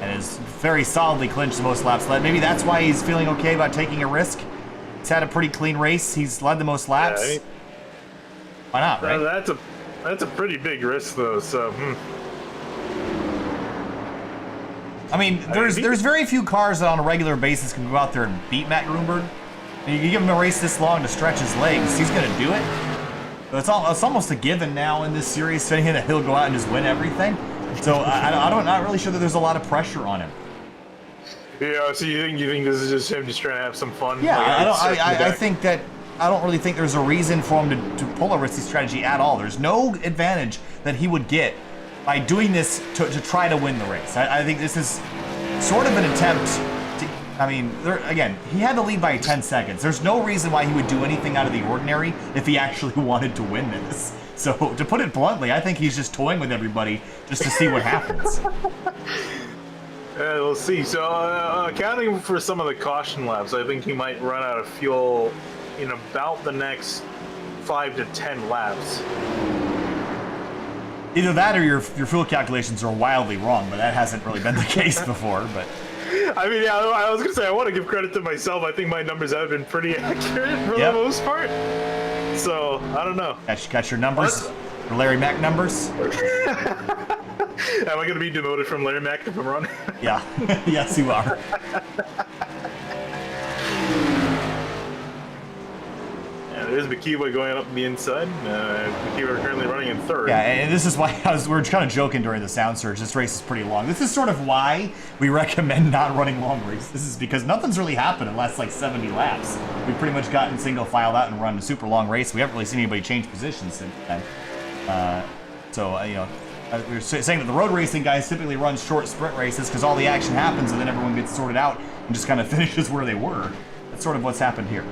And has very solidly clinched the most laps led. Maybe that's why he's feeling okay about taking a risk. He's had a pretty clean race. He's led the most laps. Yeah, why not, right? That's a pretty big risk, though, so... I mean, there's very few cars that on a regular basis can go out there and beat Matt Grunberg. You give him a race this long to stretch his legs, he's going to do it. But it's almost a given now in this series, saying that he'll go out and just win everything. So I'm not really sure that there's a lot of pressure on him. Yeah, so you think this is just him just trying to have some fun? Yeah, like, I don't really think there's a reason for him to pull a risky strategy at all. There's no advantage that he would get by doing this to try to win the race. I think this is sort of an attempt to, I mean, again, he had to lead by 10 seconds. There's no reason why he would do anything out of the ordinary if he actually wanted to win this. So, to put it bluntly, I think he's just toying with everybody just to see what happens. We'll see. So, accounting for some of the caution laps, I think he might run out of fuel in about the next 5 to 10 laps. Either that or your fuel calculations are wildly wrong, but that hasn't really been the case before. But I mean, yeah, I was gonna say I want to give credit to myself. I think my numbers have been pretty accurate for the most part. So I don't know. Got your numbers? Your Larry Mack numbers? Am I gonna be demoted from Larry Mack if I'm wrong? Yeah. Yes, you are. There's Makiba going up the inside. Makiba currently running in third. Yeah, and this is why we were kind of joking during the sound surge. This race is pretty long. This is sort of why we recommend not running long races. This is because nothing's really happened in the last like 70 laps. We've pretty much gotten single filed out and run a super long race. We haven't really seen anybody change positions since then. We were saying that the road racing guys typically run short sprint races because all the action happens and then everyone gets sorted out and just kind of finishes where they were. That's sort of what's happened here.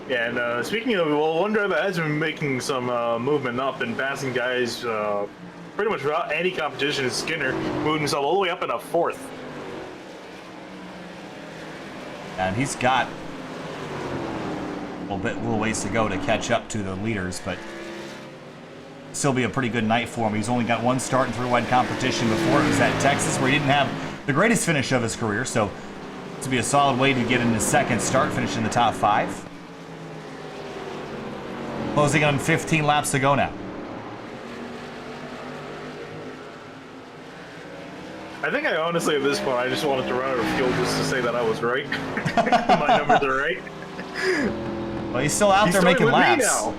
Yeah, and speaking of, one driver has been making some movement up and passing guys pretty much without any competition is Skinner, moving himself all the way up in a fourth. And he's got a little ways to go to catch up to the leaders, but still be a pretty good night for him. He's only got one start in three-wide competition before. It was at Texas, where he didn't have the greatest finish of his career, so this will be a solid way to get in his second start, finish in the top 5. Closing on 15 laps to go now. I think I honestly, at this point, I just wanted to run out of fuel just to say that I was right. My numbers are right. Well, he's still out there making laps. Now.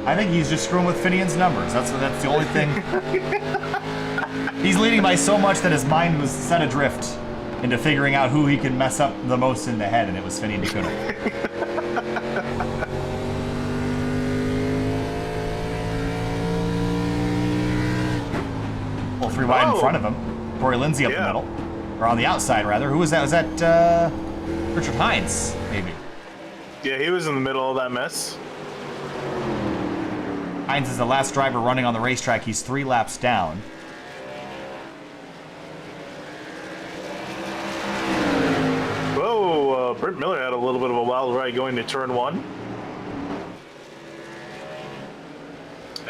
I think he's just screwing with Finian's numbers. That's the only thing. He's leading by so much that his mind was set adrift into figuring out who he can mess up the most in the head, and it was Finian DeCuno. Three wide in front of him. Corey Lindsay up the middle. Or on the outside, rather. Who was that? Was that Richard Hines, maybe? Yeah, he was in the middle of that mess. Hines is the last driver running on the racetrack. He's 3 laps down. Whoa, Brent Miller had a little bit of a wild ride going to turn 1.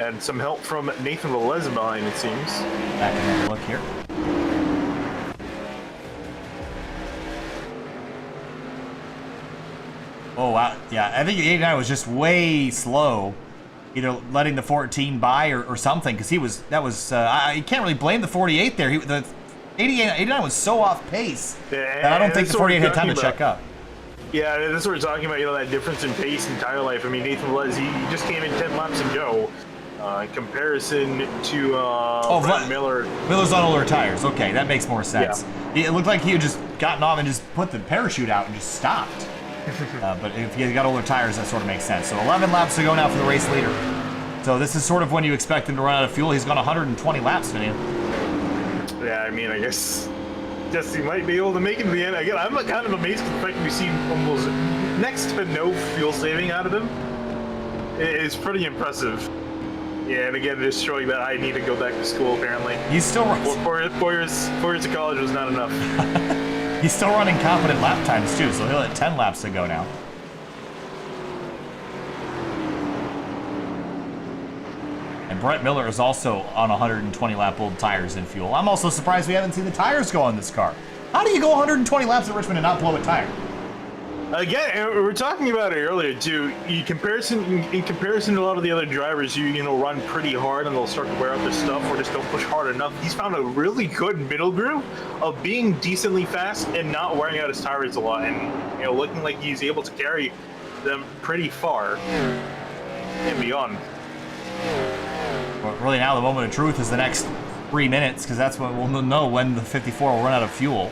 And some help from Nathan Velez behind, it seems. Back and have a look here. Oh, wow. Yeah, I think the 89 was just way slow. Either letting the 14 by or something, because you can't really blame the 48 there. The 89 was so off pace that I don't think the 48 had time to check up. Yeah, that's what we're talking about, that difference in pace and tire life. I mean, Nathan Velez, he just came in 10 laps and go. In comparison to Brent Miller. Miller's on older tires. Okay, that makes more sense. Yeah. It looked like he had just gotten off and just put the parachute out and just stopped. But if you got older tires, that sort of makes sense. So 11 laps to go now for the race leader. So this is sort of when you expect him to run out of fuel. He's gone 120 laps, Finian. Yeah, I mean, I guess he might be able to make it to the end. Again, I'm kind of amazed at the fact that we've seen almost next to no fuel saving out of him. It's pretty impressive. Yeah, and again, just showing that I need to go back to school, apparently. He's still four years of college was not enough. He's still running competent lap times, too, so he'll have 10 laps to go now. And Brett Miller is also on 120 lap old tires and fuel. I'm also surprised we haven't seen the tires go on this car. How do you go 120 laps at Richmond and not blow a tire? Again, we were talking about it earlier too. In comparison to a lot of the other drivers, you know, run pretty hard and they'll start to wear out their stuff or just don't push hard enough. He's found a really good middle groove of being decently fast and not wearing out his tires a lot, and you know, looking like he's able to carry them pretty far and beyond. Well, really, now the moment of truth is the next 3 minutes, because that's when we'll know when the 54 will run out of fuel.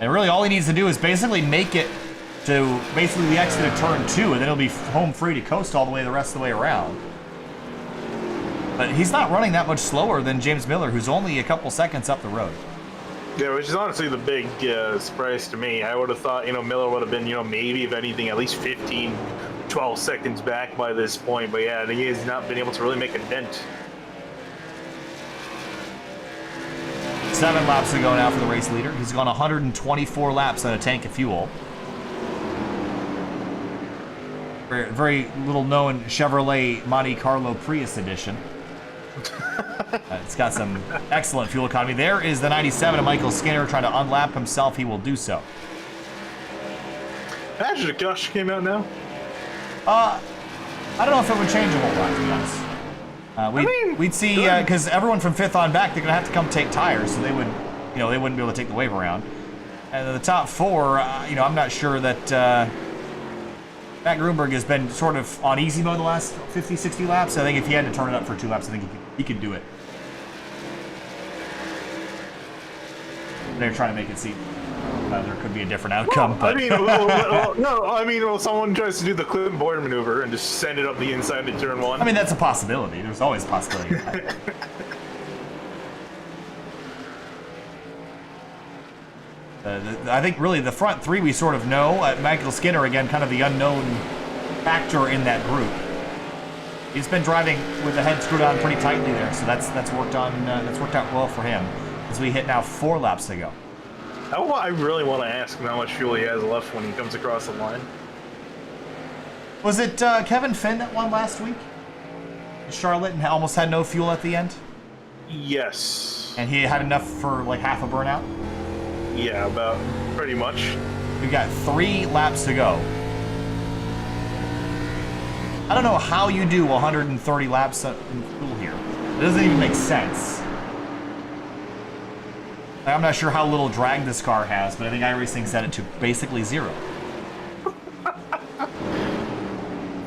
And really, all he needs to do is basically make it to basically the exit of turn 2, and then he'll be home free to coast all the way the rest of the way around. But he's not running that much slower than James Miller, who's only a couple seconds up the road. Yeah, which is honestly the big surprise to me. I would have thought, you know, Miller would have been, you know, maybe if anything, at least 15, 12 seconds back by this point. But yeah, he has not been able to really make a dent. 7 laps to go now for the race leader. He's gone 124 laps on a tank of fuel. Very, very little known Chevrolet Monte Carlo Prius edition. It's got some excellent fuel economy. There is the 97 of Michael Skinner trying to unlap himself. He will do so. Actually, Josh came out now. I don't know if it would change a whole lot, to be honest. We'd see, because everyone from 5th on back, they're going to have to come take tires, so they would, you know, they wouldn't be able to take the wave around. And the top 4, you know, I'm not sure that Matt Grunberg has been sort of on easy mode the last 50, 60 laps. I think if he had to turn it up for 2 laps, I think he could do it. They're trying to make it seem there could be a different outcome. Well, but I mean, someone tries to do the Clinton Boyer maneuver and just send it up the inside of turn 1. I mean, that's a possibility. There's always a possibility of that. I think really the front 3 we sort of know. Michael Skinner, again, kind of the unknown factor in that group. He's been driving with the head screwed on pretty tightly there, so that's worked out well for him. As we hit now 4 laps to go. I really want to ask him how much fuel he has left when he comes across the line. Was it Kevin Finn that won last week in Charlotte and almost had no fuel at the end? Yes. And he had enough for like half a burnout? Yeah, about pretty much. We've got 3 laps to go. I don't know how you do 130 laps in fuel here. It doesn't even make sense. I'm not sure how little drag this car has, but I think iRacing set it to basically 0.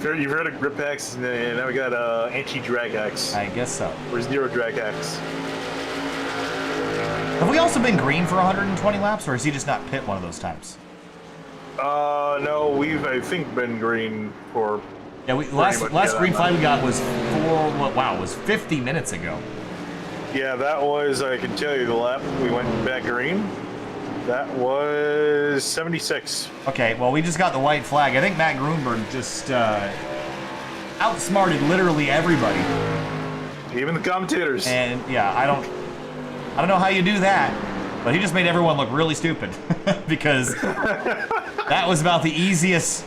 You've heard of grip X, and now we got anti-drag X. I guess so. Or 0 drag X. Have we also been green for 120 laps, or is he just not pit one of those times? No, we've, I think, been green for... Yeah, last green flag we got was 50 minutes ago. Yeah, that was, I can tell you, the lap we went back green. That was 76. Okay, well, we just got the white flag. I think Matt Grunberg just outsmarted literally everybody. Even the commentators. And yeah, I don't know how you do that, but he just made everyone look really stupid because that was about the easiest.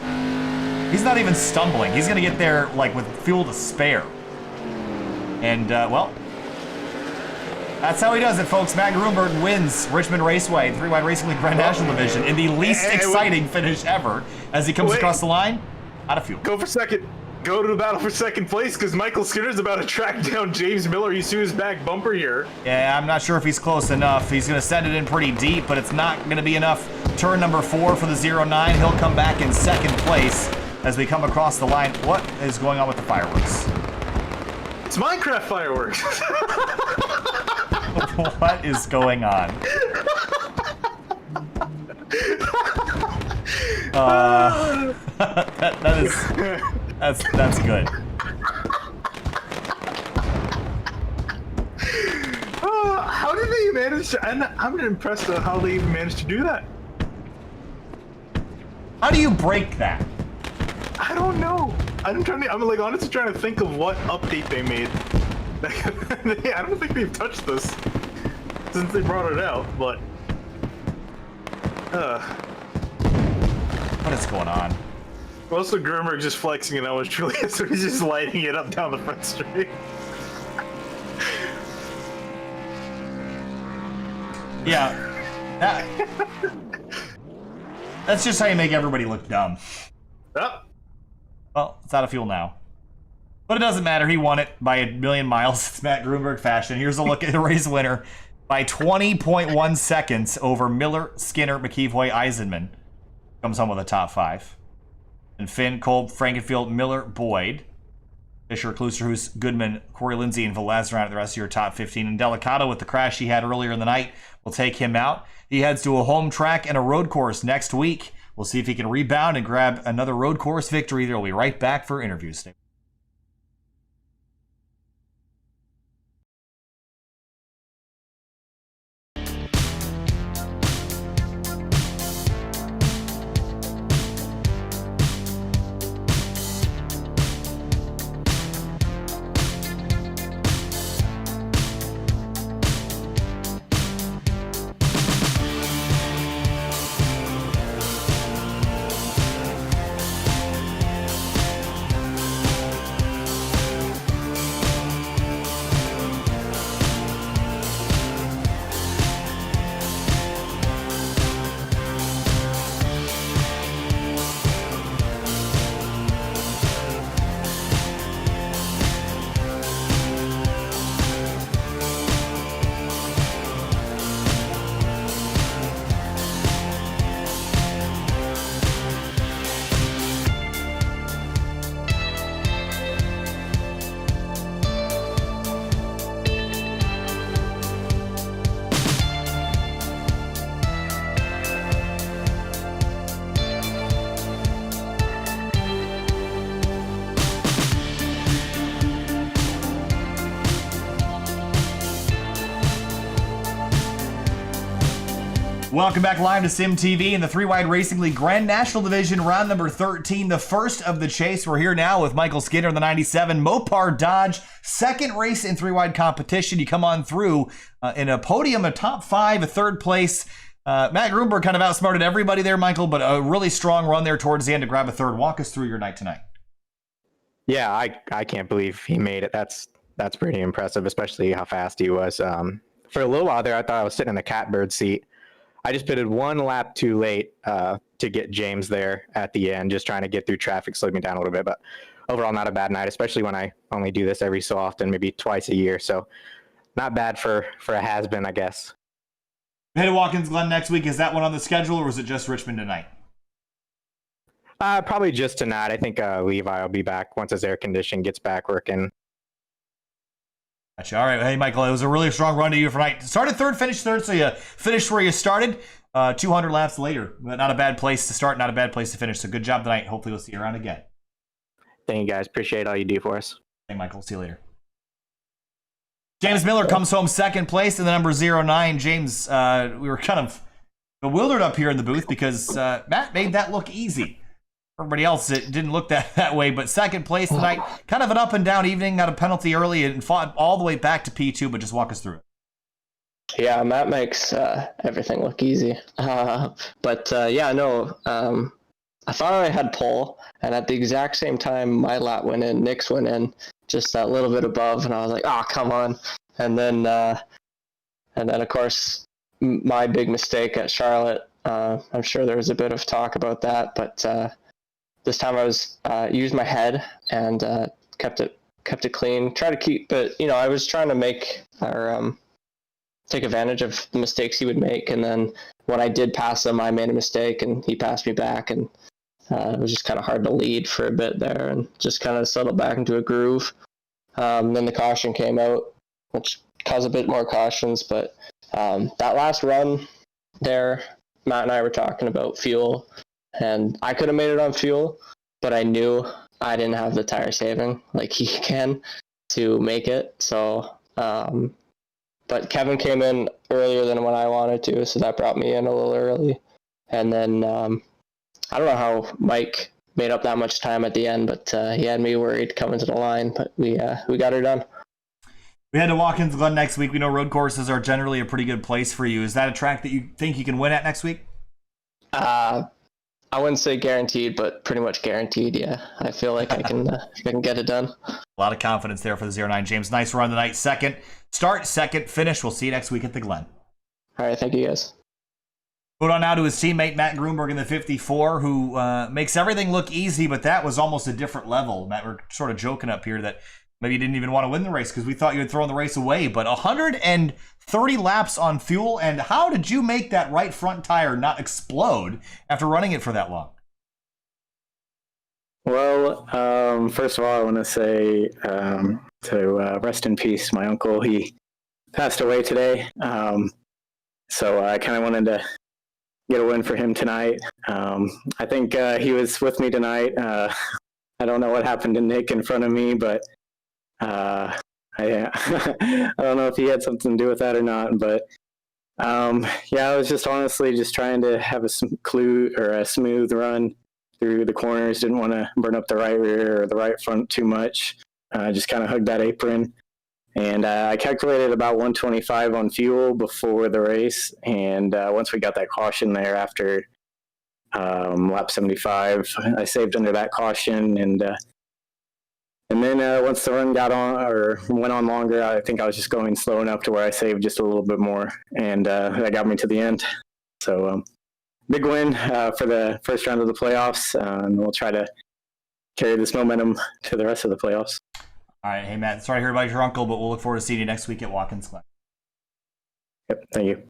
He's not even stumbling. He's gonna get there like with fuel to spare. And well, that's how he does it, folks. Matt Grunberg wins Richmond Raceway, 3-Wide Racing League Grand National Division, in the least exciting finish ever as he comes across the line out of fuel. Go for second. Go to the battle for second place because Michael Skinner's about to track down James Miller. He's to his back bumper here. Yeah, I'm not sure if he's close enough. He's going to send it in pretty deep, but it's not going to be enough. Turn number 4 for the 09. He'll come back in second place as we come across the line. What is going on with the fireworks? It's Minecraft fireworks. What is going on? That's good. How did they manage to? I'm impressed at how they even managed to do that. How do you break that? I don't know. I'm like honestly trying to think of what update they made. I don't think they've touched this since they brought it out, but What is going on? also Grumberg just flexing and I was truly so he's just lighting it up down the front street. Yeah. That's just how you make everybody look dumb. Oh. Well, it's out of fuel now. But it doesn't matter. He won it by a million miles. It's Matt Grumberg fashion. Here's a look at the race winner by 20.1 seconds over Miller, Skinner, McKeevoy, Eisenman. Comes home with a top 5. And Finn, Kolb, Frankenfield, Miller, Boyd, Fisher, Klusterhuis, Goodman, Corey Lindsay, and Velez round out the rest of your top 15. And Delicato, with the crash he had earlier in the night, will take him out. He heads to a home track and a road course next week. We'll see if he can rebound and grab another road course victory. They'll be right back for interviews. Welcome back live to Sim TV in the 3-Wide Racing League Grand National Division, round number 13, the first of the chase. We're here now with Michael Skinner in the 97, Mopar Dodge, second race in 3-Wide competition. You come on through in a podium, a top 5, a third place. Matt Grumberg kind of outsmarted everybody there, Michael, but a really strong run there towards the end to grab a third. Walk us through your night tonight. Yeah, I can't believe he made it. That's pretty impressive, especially how fast he was. For a little while there, I thought I was sitting in the catbird seat. I just pitted one lap too late to get James there at the end, just trying to get through traffic, slowed me down a little bit. But overall, not a bad night, especially when I only do this every so often, maybe twice a year. So not bad for a has-been, I guess. Head to Watkins Glen next week. Is that one on the schedule, or was it just Richmond tonight? Probably just tonight. I think Levi will be back once his air condition gets back working. Gotcha. All right. Hey, Michael, it was a really strong run to you for tonight. Started third, finished third, so you finished where you started. 200 laps later. But not a bad place to start, not a bad place to finish. So good job tonight. Hopefully we'll see you around again. Thank you, guys. Appreciate all you do for us. Hey, Michael. See you later. James Miller comes home second place in the number 09. James, we were kind of bewildered up here in the booth because Matt made that look easy. Everybody else, it didn't look that way, but second place tonight, kind of an up and down evening, got a penalty early and fought all the way back to P2, but just walk us through it. Yeah, Matt makes everything look easy. I thought I had pole, and at the exact same time my lap went in, Nick's went in, just that little bit above, and I was like, come on. And then of course, my big mistake at Charlotte, I'm sure there was a bit of talk about that, but this time I was used my head and kept it clean. Try to keep, but I was trying to make our take advantage of the mistakes he would make. And then when I did pass him, I made a mistake and he passed me back, and it was just kind of hard to lead for a bit there and just kind of settled back into a groove. Then the caution came out, which caused a bit more cautions. But that last run there, Matt and I were talking about fuel. and I could have made it on fuel, but I knew I didn't have the tire saving like he can to make it. So, but Kevin came in earlier than when I wanted to, so that brought me in a little early. And then I don't know how Mike made up that much time at the end, but he had me worried coming to the line. But we got her done. We head to Watkins Glen next week. We know road courses are generally a pretty good place for you. Is that a track that you think you can win at next week? I wouldn't say guaranteed, but pretty much guaranteed. Yeah, I feel like I can get it done. A lot of confidence there for the 09 James. Nice run tonight. Second start, second finish. We'll see you next week at the Glen. All right, thank you guys. Moving on now to his teammate Matt Grunberg in the 54, who makes everything look easy, but that was almost a different level. Matt, we're sort of joking up here that maybe you didn't even want to win the race because we thought you had thrown the race away. But 130 laps on fuel, and how did you make that right front tire not explode after running it for that long? Well, first of all, I want to say to rest in peace, my uncle. He passed away today, so I kind of wanted to get a win for him tonight. I think he was with me tonight. I don't know what happened to Nick in front of me, but I don't know if he had something to do with that or not. But yeah, I was just honestly just trying to have a smooth run through the corners. Didn't want to burn up the right rear or the right front too much. Just kind of hugged that apron. And I calculated about 125 on fuel before the race. And once we got that caution there after lap 75, I saved under that caution. And then once the run got on or went on longer, I think I was just going slow enough to where I saved just a little bit more. And that got me to the end. So big win for the first round of the playoffs. And we'll try to carry this momentum to the rest of the playoffs. All right, hey, Matt, sorry to hear about your uncle, but we'll look forward to seeing you next week at Watkins Glen. Yep, thank you.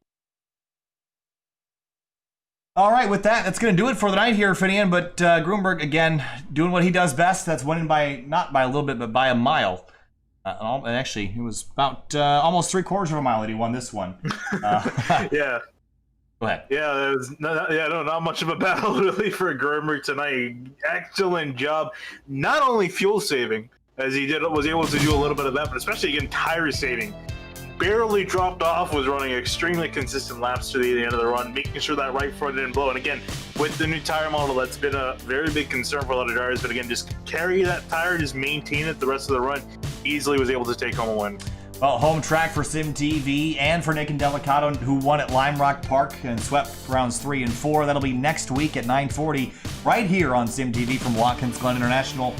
All right, with that, that's going to do it for the night here, Finian. But Grunberg, again, doing what he does best. That's winning by, not by a little bit, but by a mile. And actually, it was about almost 3/4 of a mile that he won this one. Yeah. Go ahead. Yeah, it was not much of a battle really for Grunberg tonight. Excellent job, not only fuel saving, as he was able to do a little bit of that, but especially again tire saving. Barely dropped off, was running extremely consistent laps to the end of the run, making sure that right front didn't blow. And again, with the new tire model, that's been a very big concern for a lot of drivers. But again, just carry that tire, just maintain it the rest of the run. Easily was able to take home a win. Well, home track for SimTV and for Nick and Delicato, who won at Lime Rock Park and swept rounds 3 and 4. That'll be next week at 9:40 right here on SimTV from Watkins Glen International.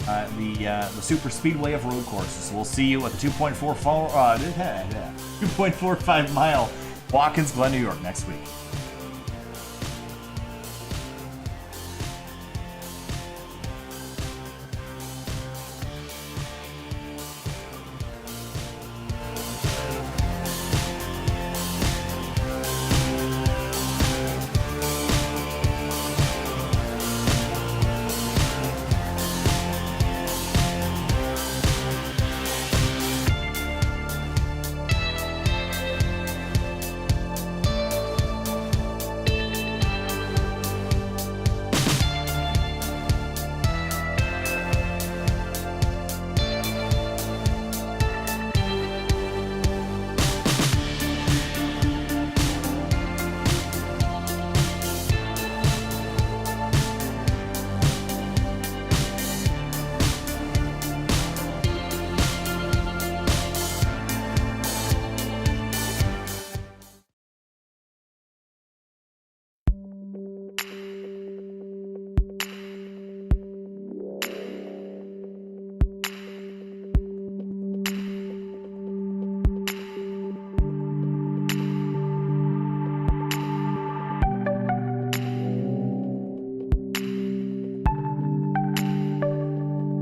The super speedway of road courses. We'll see you at the 2.45 mile Watkins Glen, New York next week.